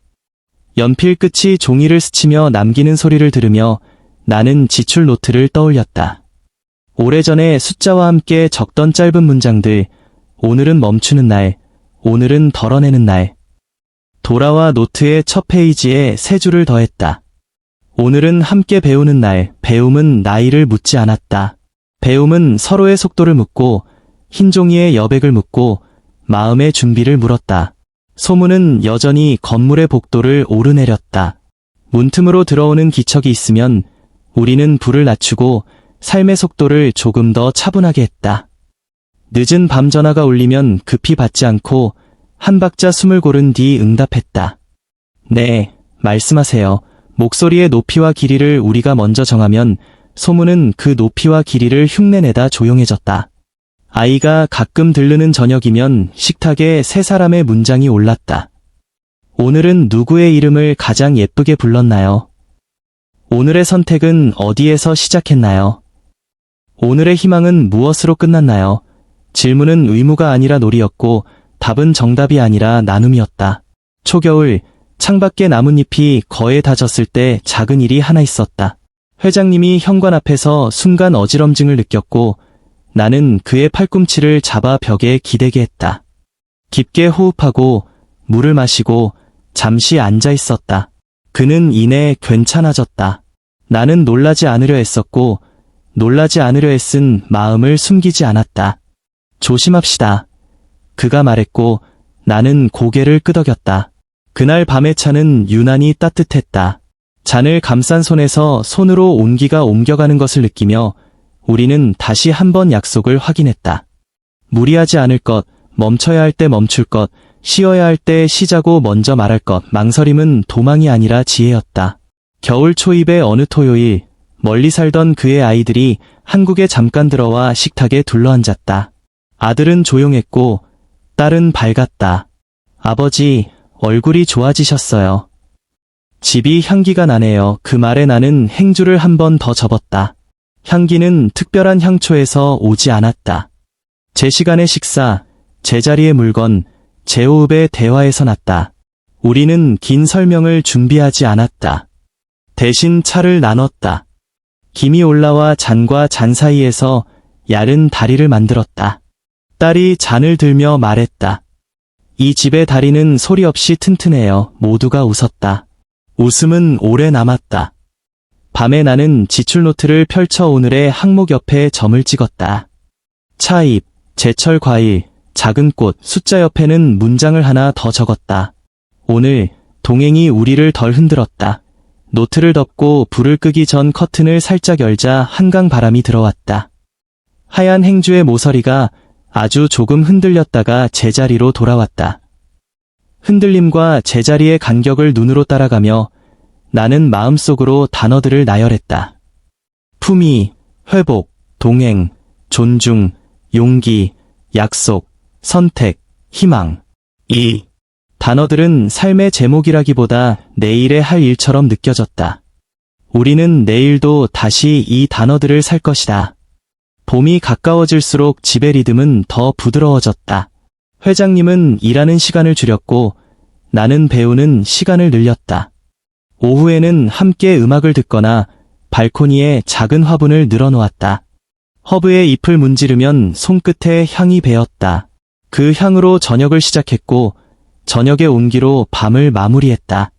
연필 끝이 종이를 스치며 남기는 소리를 들으며 나는 지출 노트를 떠올렸다. 오래전에 숫자와 함께 적던 짧은 문장들, 오늘은 멈추는 날, 오늘은 덜어내는 날. 돌아와 노트의 첫 페이지에 세 줄을 더했다. 오늘은 함께 배우는 날, 배움은 나이를 묻지 않았다. 배움은 서로의 속도를 묻고 흰 종이에 여백을 묻고 마음의 준비를 물었다. 소문은 여전히 건물의 복도를 오르내렸다. 문틈으로 들어오는 기척이 있으면 우리는 불을 낮추고 삶의 속도를 조금 더 차분하게 했다. 늦은 밤 전화가 울리면 급히 받지 않고 한 박자 숨을 고른 뒤 응답했다. 네, 말씀하세요. 목소리의 높이와 길이를 우리가 먼저 정하면 소문은 그 높이와 길이를 흉내내다 조용해졌다. 아이가 가끔 들르는 저녁이면 식탁에 세 사람의 문장이 올랐다. 오늘은 누구의 이름을 가장 예쁘게 불렀나요? 오늘의 선택은 어디에서 시작했나요? 오늘의 희망은 무엇으로 끝났나요? 질문은 의무가 아니라 놀이였고 답은 정답이 아니라 나눔이었다. 초겨울, 창밖에 나뭇잎이 거의 다 졌을 때 작은 일이 하나 있었다. 회장님이 현관 앞에서 순간 어지럼증을 느꼈고 나는 그의 팔꿈치를 잡아 벽에 기대게 했다. 깊게 호흡하고 물을 마시고 잠시 앉아 있었다. 그는 이내 괜찮아졌다. 나는 놀라지 않으려 했었고 놀라지 않으려 애쓴 마음을 숨기지 않았다. 조심합시다. 그가 말했고 나는 고개를 끄덕였다. 그날 밤의 차는 유난히 따뜻했다. 잔을 감싼 손에서 손으로 온기가 옮겨가는 것을 느끼며 우리는 다시 한번 약속을 확인했다. 무리하지 않을 것, 멈춰야 할 때 멈출 것, 쉬어야 할 때 쉬자고 먼저 말할 것, 망설임은 도망이 아니라 지혜였다. 겨울 초입의 어느 토요일, 멀리 살던 그의 아이들이 한국에 잠깐 들어와 식탁에 둘러앉았다. 아들은 조용했고 딸은 밝았다. 아버지, 얼굴이 좋아지셨어요. 집이 향기가 나네요. 그 말에 나는 행주를 한 번 더 접었다. 향기는 특별한 향초에서 오지 않았다. 제 시간의 식사, 제 자리의 물건, 제 호흡의 대화에서 났다. 우리는 긴 설명을 준비하지 않았다. 대신 차를 나눴다. 김이 올라와 잔과 잔 사이에서 얇은 다리를 만들었다. 딸이 잔을 들며 말했다. 이 집의 다리는 소리 없이 튼튼해요. 모두가 웃었다. 웃음은 오래 남았다. 밤에 나는 지출 노트를 펼쳐 오늘의 항목 옆에 점을 찍었다. 차입, 제철 과일, 작은 꽃, 숫자 옆에는 문장을 하나 더 적었다. 오늘 동행이 우리를 덜 흔들었다. 노트를 덮고 불을 끄기 전 커튼을 살짝 열자 한강 바람이 들어왔다. 하얀 행주의 모서리가 아주 조금 흔들렸다가 제자리로 돌아왔다. 흔들림과 제자리의 간격을 눈으로 따라가며 나는 마음속으로 단어들을 나열했다. 품위, 회복, 동행, 존중, 용기, 약속, 선택, 희망. 단어들은 삶의 제목이라기보다 내일의 할 일처럼 느껴졌다. 우리는 내일도 다시 이 단어들을 살 것이다. 봄이 가까워질수록 집의 리듬은 더 부드러워졌다. 회장님은 일하는 시간을 줄였고 나는 배우는 시간을 늘렸다. 오후에는 함께 음악을 듣거나 발코니에 작은 화분을 늘어놓았다. 허브의 잎을 문지르면 손끝에 향이 배었다. 그 향으로 저녁을 시작했고 저녁의 온기로 밤을 마무리했다.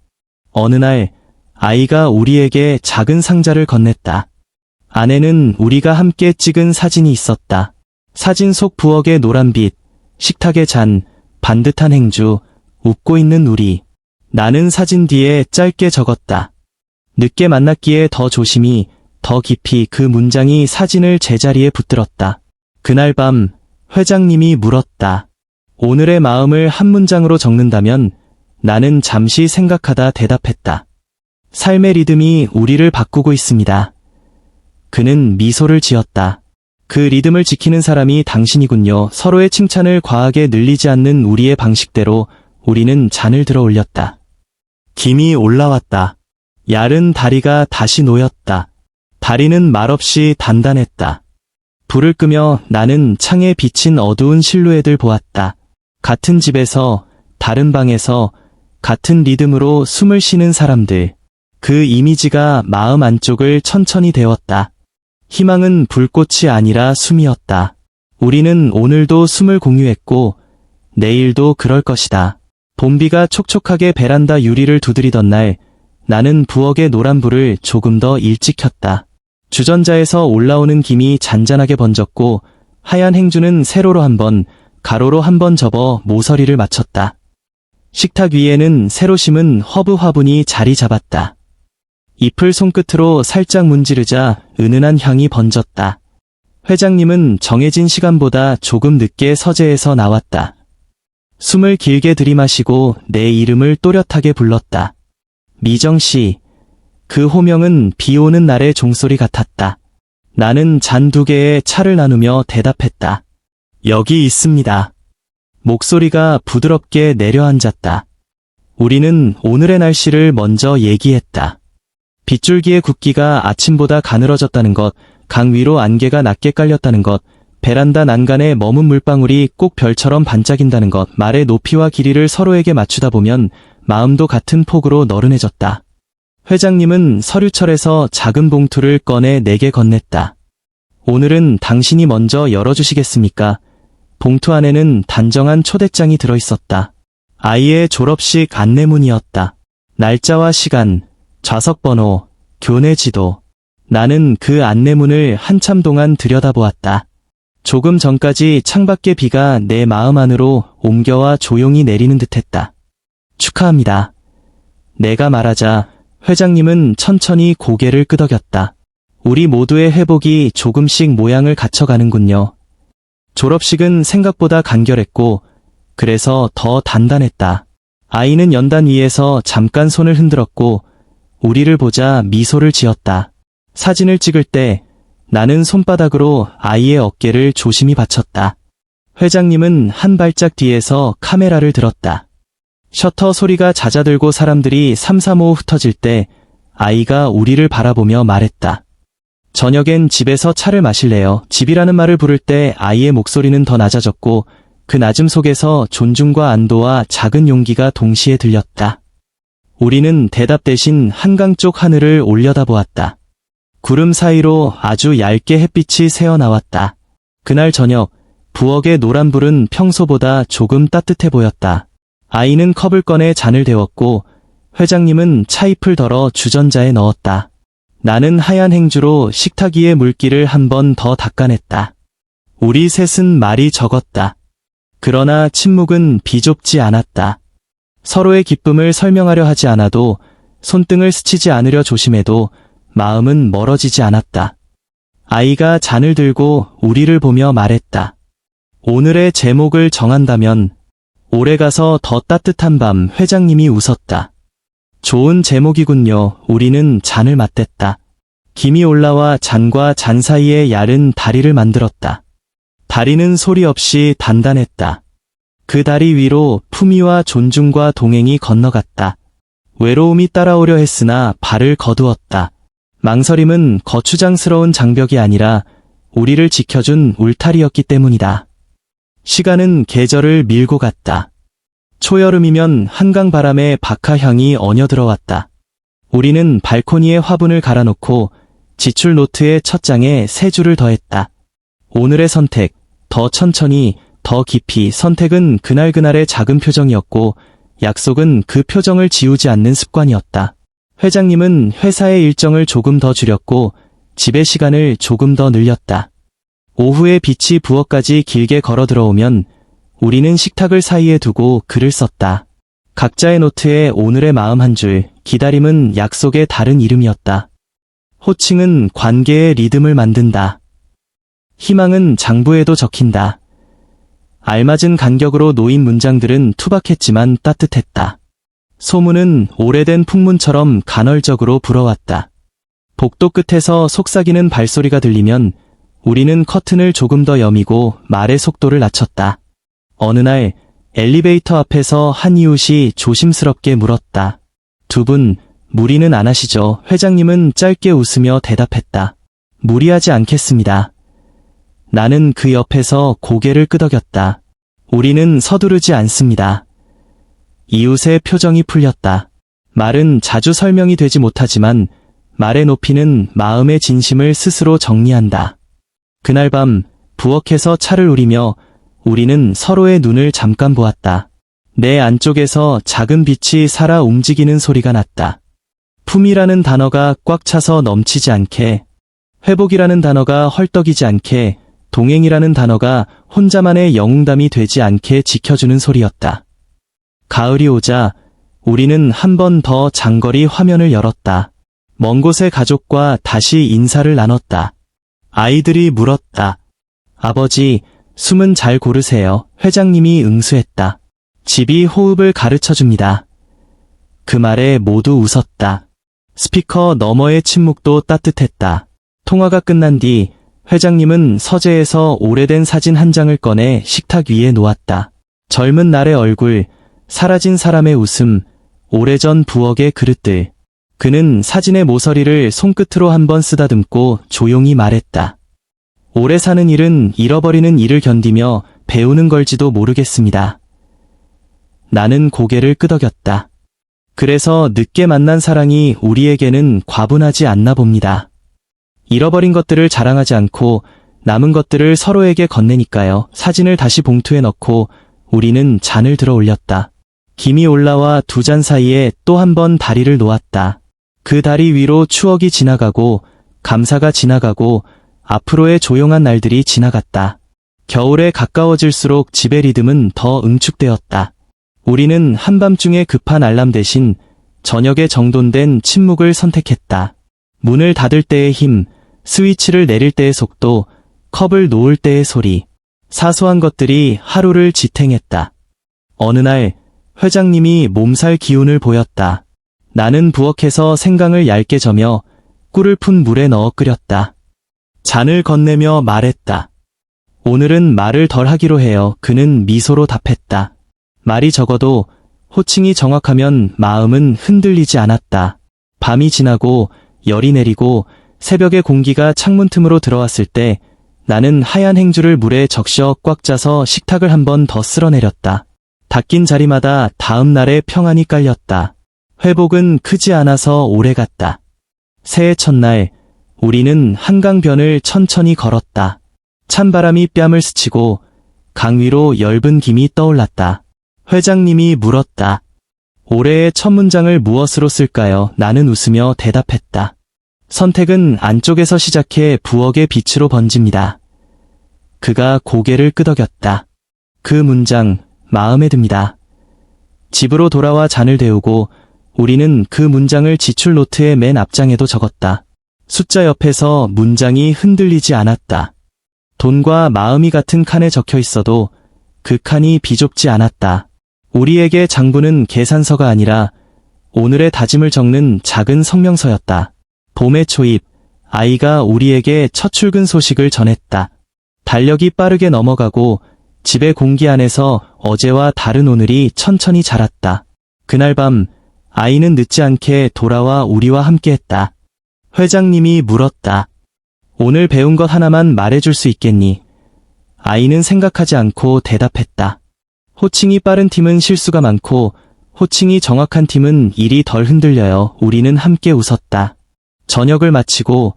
어느 날 아이가 우리에게 작은 상자를 건넸다. 안에는 우리가 함께 찍은 사진이 있었다. 사진 속 부엌의 노란빛, 식탁의 잔, 반듯한 행주, 웃고 있는 우리. 나는 사진 뒤에 짧게 적었다. 늦게 만났기에 더 조심히, 더 깊이. 그 문장이 사진을 제자리에 붙들었다. 그날 밤 회장님이 물었다. 오늘의 마음을 한 문장으로 적는다면? 나는 잠시 생각하다 대답했다. 삶의 리듬이 우리를 바꾸고 있습니다. 그는 미소를 지었다. 그 리듬을 지키는 사람이 당신이군요. 서로의 칭찬을 과하게 늘리지 않는 우리의 방식대로 우리는 잔을 들어 올렸다. 김이 올라왔다. 야른 다리가 다시 놓였다. 다리는 말없이 단단했다. 불을 끄며 나는 창에 비친 어두운 실루엣을 보았다. 같은 집에서, 다른 방에서, 같은 리듬으로 숨을 쉬는 사람들. 그 이미지가 마음 안쪽을 천천히 데웠다. 희망은 불꽃이 아니라 숨이었다. 우리는 오늘도 숨을 공유했고 내일도 그럴 것이다. 봄비가 촉촉하게 베란다 유리를 두드리던 날 나는 부엌의 노란 불을 조금 더 일찍 켰다. 주전자에서 올라오는 김이 잔잔하게 번졌고 하얀 행주는 세로로 한 번, 가로로 한 번 접어 모서리를 맞췄다. 식탁 위에는 새로 심은 허브 화분이 자리 잡았다. 잎을 손끝으로 살짝 문지르자 은은한 향이 번졌다. 회장님은 정해진 시간보다 조금 늦게 서재에서 나왔다. 숨을 길게 들이마시고 내 이름을 또렷하게 불렀다. 미정씨. 그 호명은 비 오는 날의 종소리 같았다. 나는 잔 2개에 차를 나누며 대답했다. 여기 있습니다. 목소리가 부드럽게 내려앉았다. 우리는 오늘의 날씨를 먼저 얘기했다. 빗줄기의 굵기가 아침보다 가늘어졌다는 것, 강 위로 안개가 낮게 깔렸다는 것, 베란다 난간에 머문 물방울이 꼭 별처럼 반짝인다는 것, 말의 높이와 길이를 서로에게 맞추다 보면 마음도 같은 폭으로 너른해졌다. 회장님은 서류철에서 작은 봉투를 꺼내 내게 건넸다. 오늘은 당신이 먼저 열어주시겠습니까? 봉투 안에는 단정한 초대장이 들어있었다. 아이의 졸업식 안내문이었다. 날짜와 시간, 좌석번호, 교내 지도. 나는 그 안내문을 한참 동안 들여다보았다. 조금 전까지 창밖의 비가 내 마음 안으로 옮겨와 조용히 내리는 듯했다. 축하합니다. 내가 말하자 회장님은 천천히 고개를 끄덕였다. 우리 모두의 회복이 조금씩 모양을 갖춰가는군요. 졸업식은 생각보다 간결했고 그래서 더 단단했다. 아이는 연단 위에서 잠깐 손을 흔들었고 우리를 보자 미소를 지었다. 사진을 찍을 때 나는 손바닥으로 아이의 어깨를 조심히 받쳤다. 회장님은 한 발짝 뒤에서 카메라를 들었다. 셔터 소리가 잦아들고 사람들이 삼삼오오 흩어질 때 아이가 우리를 바라보며 말했다. 저녁엔 집에서 차를 마실래요? 집이라는 말을 부를 때 아이의 목소리는 더 낮아졌고 그 낮음 속에서 존중과 안도와 작은 용기가 동시에 들렸다. 우리는 대답 대신 한강 쪽 하늘을 올려다보았다. 구름 사이로 아주 얇게 햇빛이 새어나왔다. 그날 저녁 부엌의 노란 불은 평소보다 조금 따뜻해 보였다. 아이는 컵을 꺼내 잔을 데웠고 회장님은 차잎을 덜어 주전자에 넣었다. 나는 하얀 행주로 식탁 위의 물기를 한 번 더 닦아냈다. 우리 셋은 말이 적었다. 그러나 침묵은 비좁지 않았다. 서로의 기쁨을 설명하려 하지 않아도 손등을 스치지 않으려 조심해도 마음은 멀어지지 않았다. 아이가 잔을 들고 우리를 보며 말했다. 오늘의 제목을 정한다면 오래가서 더 따뜻한 밤. 회장님이 웃었다. 좋은 제목이군요. 우리는 잔을 맞댔다. 김이 올라와 잔과 잔 사이에 야른 다리를 만들었다. 다리는 소리 없이 단단했다. 그 다리 위로 품위와 존중과 동행이 건너갔다. 외로움이 따라오려 했으나 발을 거두었다. 망설임은 거추장스러운 장벽이 아니라 우리를 지켜준 울타리였기 때문이다. 시간은 계절을 밀고 갔다. 초여름이면 한강 바람에 박하향이 어녀들어왔다. 우리는 발코니에 화분을 갈아놓고 지출 노트의 첫 장에 세 줄을 더했다. 오늘의 선택, 더 천천히, 더 깊이. 선택은 그날그날의 작은 표정이었고 약속은 그 표정을 지우지 않는 습관이었다. 회장님은 회사의 일정을 조금 더 줄였고 집의 시간을 조금 더 늘렸다. 오후에 빛이 부엌까지 길게 걸어 들어오면 우리는 식탁을 사이에 두고 글을 썼다. 각자의 노트에 오늘의 마음 한 줄, 기다림은 약속의 다른 이름이었다. 호칭은 관계의 리듬을 만든다. 희망은 장부에도 적힌다. 알맞은 간격으로 놓인 문장들은 투박했지만 따뜻했다. 소문은 오래된 풍문처럼 간헐적으로 불어왔다. 복도 끝에서 속삭이는 발소리가 들리면 우리는 커튼을 조금 더 여미고 말의 속도를 낮췄다. 어느 날 엘리베이터 앞에서 한 이웃이 조심스럽게 물었다. 두 분, 무리는 안 하시죠? 회장님은 짧게 웃으며 대답했다. 무리하지 않겠습니다. 나는 그 옆에서 고개를 끄덕였다. 우리는 서두르지 않습니다. 이웃의 표정이 풀렸다. 말은 자주 설명이 되지 못하지만 말의 높이는 마음의 진심을 스스로 정리한다. 그날 밤 부엌에서 차를 우리며 우리는 서로의 눈을 잠깐 보았다. 내 안쪽에서 작은 빛이 살아 움직이는 소리가 났다. 품이라는 단어가 꽉 차서 넘치지 않게, 회복이라는 단어가 헐떡이지 않게, 동행이라는 단어가 혼자만의 영웅담이 되지 않게 지켜주는 소리였다. 가을이 오자 우리는 한 번 더 장거리 화면을 열었다. 먼 곳의 가족과 다시 인사를 나눴다. 아이들이 물었다. 아버지, 숨은 잘 고르세요. 회장님이 응수했다. 집이 호흡을 가르쳐줍니다. 그 말에 모두 웃었다. 스피커 너머의 침묵도 따뜻했다. 통화가 끝난 뒤 회장님은 서재에서 오래된 사진 한 장을 꺼내 식탁 위에 놓았다. 젊은 날의 얼굴, 사라진 사람의 웃음, 오래전 부엌의 그릇들. 그는 사진의 모서리를 손끝으로 한번 쓰다듬고 조용히 말했다. 오래 사는 일은 잃어버리는 일을 견디며 배우는 걸지도 모르겠습니다. 나는 고개를 끄덕였다. 그래서 늦게 만난 사랑이 우리에게는 과분하지 않나 봅니다. 잃어버린 것들을 자랑하지 않고 남은 것들을 서로에게 건네니까요. 사진을 다시 봉투에 넣고 우리는 잔을 들어 올렸다. 김이 올라와 두 잔 사이에 또 한 번 다리를 놓았다. 그 다리 위로 추억이 지나가고 감사가 지나가고 앞으로의 조용한 날들이 지나갔다. 겨울에 가까워질수록 집의 리듬은 더 응축되었다. 우리는 한밤중에 급한 알람 대신 저녁에 정돈된 침묵을 선택했다. 문을 닫을 때의 힘, 스위치를 내릴 때의 속도, 컵을 놓을 때의 소리. 사소한 것들이 하루를 지탱했다. 어느 날 회장님이 몸살 기운을 보였다. 나는 부엌에서 생강을 얇게 저며 꿀을 푼 물에 넣어 끓였다. 잔을 건네며 말했다. 오늘은 말을 덜 하기로 해요. 그는 미소로 답했다. 말이 적어도 호칭이 정확하면 마음은 흔들리지 않았다. 밤이 지나고 열이 내리고 새벽의 공기가 창문 틈으로 들어왔을 때 나는 하얀 행주를 물에 적셔 꽉 짜서 식탁을 한 번 더 쓸어내렸다. 닦인 자리마다 다음 날의 평안이 깔렸다. 회복은 크지 않아서 오래갔다. 새해 첫날 우리는 한강변을 천천히 걸었다. 찬바람이 뺨을 스치고 강 위로 엷은 김이 떠올랐다. 회장님이 물었다. 올해의 첫 문장을 무엇으로 쓸까요? 나는 웃으며 대답했다. 선택은 안쪽에서 시작해 부엌의 빛으로 번집니다. 그가 고개를 끄덕였다. 그 문장 마음에 듭니다. 집으로 돌아와 잔을 데우고 우리는 그 문장을 지출 노트의 맨 앞장에도 적었다. 숫자 옆에서 문장이 흔들리지 않았다. 돈과 마음이 같은 칸에 적혀 있어도 그 칸이 비좁지 않았다. 우리에게 장부는 계산서가 아니라 오늘의 다짐을 적는 작은 성명서였다. 봄의 초입, 아이가 우리에게 첫 출근 소식을 전했다. 달력이 빠르게 넘어가고 집의 공기 안에서 어제와 다른 오늘이 천천히 자랐다. 그날 밤 아이는 늦지 않게 돌아와 우리와 함께했다. 회장님이 물었다. 오늘 배운 것 하나만 말해줄 수 있겠니? 아이는 생각하지 않고 대답했다. 호칭이 빠른 팀은 실수가 많고 호칭이 정확한 팀은 일이 덜 흔들려요. 우리는 함께 웃었다. 저녁을 마치고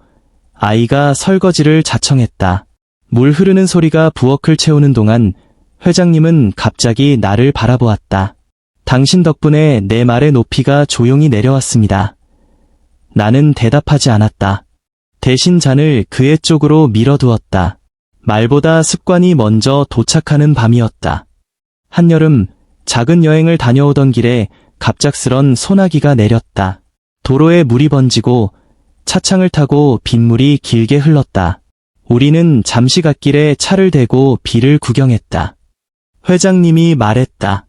아이가 설거지를 자청했다. 물 흐르는 소리가 부엌을 채우는 동안 회장님은 갑자기 나를 바라보았다. 당신 덕분에 내 말의 높이가 조용히 내려왔습니다. 나는 대답하지 않았다. 대신 잔을 그의 쪽으로 밀어두었다. 말보다 습관이 먼저 도착하는 밤이었다. 한여름 작은 여행을 다녀오던 길에 갑작스런 소나기가 내렸다. 도로에 물이 번지고 차창을 타고 빗물이 길게 흘렀다. 우리는 잠시 갓길에 차를 대고 비를 구경했다. 회장님이 말했다.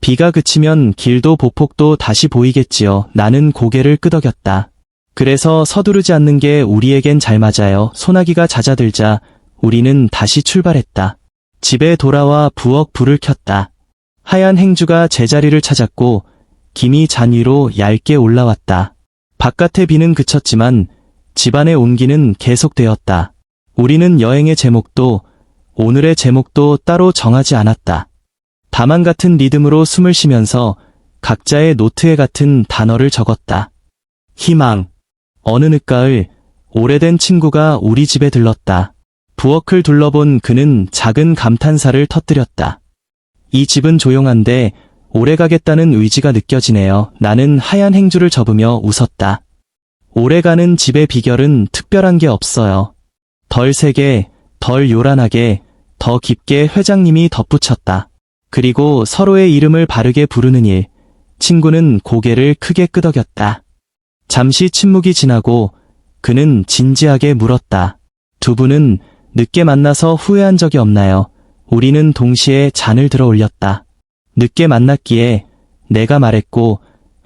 비가 그치면 길도 보폭도 다시 보이겠지요. 나는 고개를 끄덕였다. 그래서 서두르지 않는 게 우리에겐 잘 맞아요. 소나기가 잦아들자 우리는 다시 출발했다. 집에 돌아와 부엌 불을 켰다. 하얀 행주가 제자리를 찾았고 김이 잔 위로 얇게 올라왔다. 바깥의 비는 그쳤지만 집안의 온기는 계속되었다. 우리는 여행의 제목도 오늘의 제목도 따로 정하지 않았다. 다만 같은 리듬으로 숨을 쉬면서 각자의 노트에 같은 단어를 적었다. 희망. 어느 늦가을 오래된 친구가 우리 집에 들렀다. 부엌을 둘러본 그는 작은 감탄사를 터뜨렸다. 이 집은 조용한데 오래가겠다는 의지가 느껴지네요. 나는 하얀 행주를 접으며 웃었다. 오래가는 집의 비결은 특별한 게 없어요. 덜 세게, 덜 요란하게, 더 깊게. 회장님이 덧붙였다. 그리고 서로의 이름을 바르게 부르는 일. 친구는 고개를 크게 끄덕였다. 잠시 침묵이 지나고 그는 진지하게 물었다. 두 분은 늦게 만나서 후회한 적이 없나요? 우리는 동시에 잔을 들어 올렸다. 늦게 만났기에 내가 말했고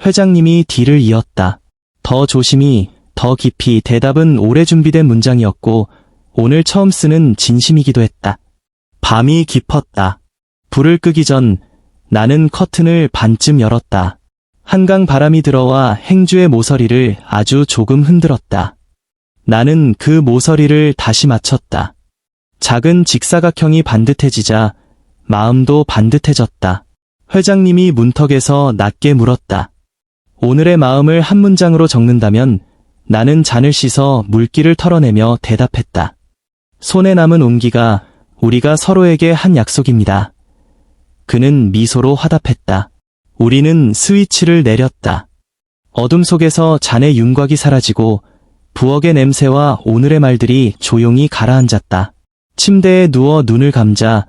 회장님이 뒤를 이었다. 더 조심히, 더 깊이. 대답은 오래 준비된 문장이었고 오늘 처음 쓰는 진심이기도 했다. 밤이 깊었다. 불을 끄기 전 나는 커튼을 반쯤 열었다. 한강 바람이 들어와 행주의 모서리를 아주 조금 흔들었다. 나는 그 모서리를 다시 맞췄다. 작은 직사각형이 반듯해지자 마음도 반듯해졌다. 회장님이 문턱에서 낮게 물었다. 오늘의 마음을 한 문장으로 적는다면? 나는 잔을 씻어 물기를 털어내며 대답했다. 손에 남은 온기가 우리가 서로에게 한 약속입니다. 그는 미소로 화답했다. 우리는 스위치를 내렸다. 어둠 속에서 잔의 윤곽이 사라지고 부엌의 냄새와 오늘의 말들이 조용히 가라앉았다. 침대에 누워 눈을 감자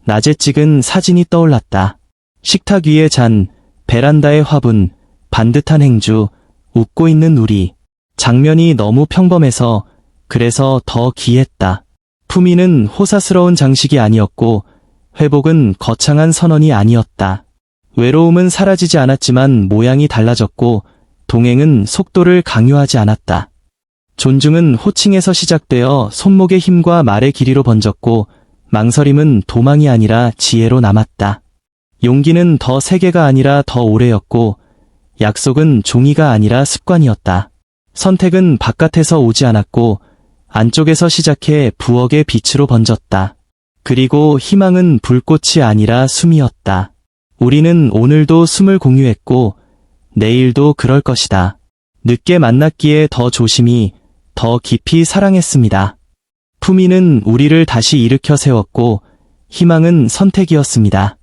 낮에 찍은 사진이 떠올랐다. 식탁 위의 잔, 베란다의 화분, 반듯한 행주, 웃고 있는 우리. 장면이 너무 평범해서 그래서 더 귀했다. 품위는 호사스러운 장식이 아니었고 회복은 거창한 선언이 아니었다. 외로움은 사라지지 않았지만 모양이 달라졌고 동행은 속도를 강요하지 않았다. 존중은 호칭에서 시작되어 손목의 힘과 말의 길이로 번졌고 망설임은 도망이 아니라 지혜로 남았다. 용기는 더 세게가 아니라 더 오래였고 약속은 종이가 아니라 습관이었다. 선택은 바깥에서 오지 않았고 안쪽에서 시작해 부엌의 빛으로 번졌다. 그리고 희망은 불꽃이 아니라 숨이었다. 우리는 오늘도 숨을 공유했고 내일도 그럴 것이다. 늦게 만났기에 더 조심히, 더 깊이 사랑했습니다. 품위는 우리를 다시 일으켜 세웠고 희망은 선택이었습니다.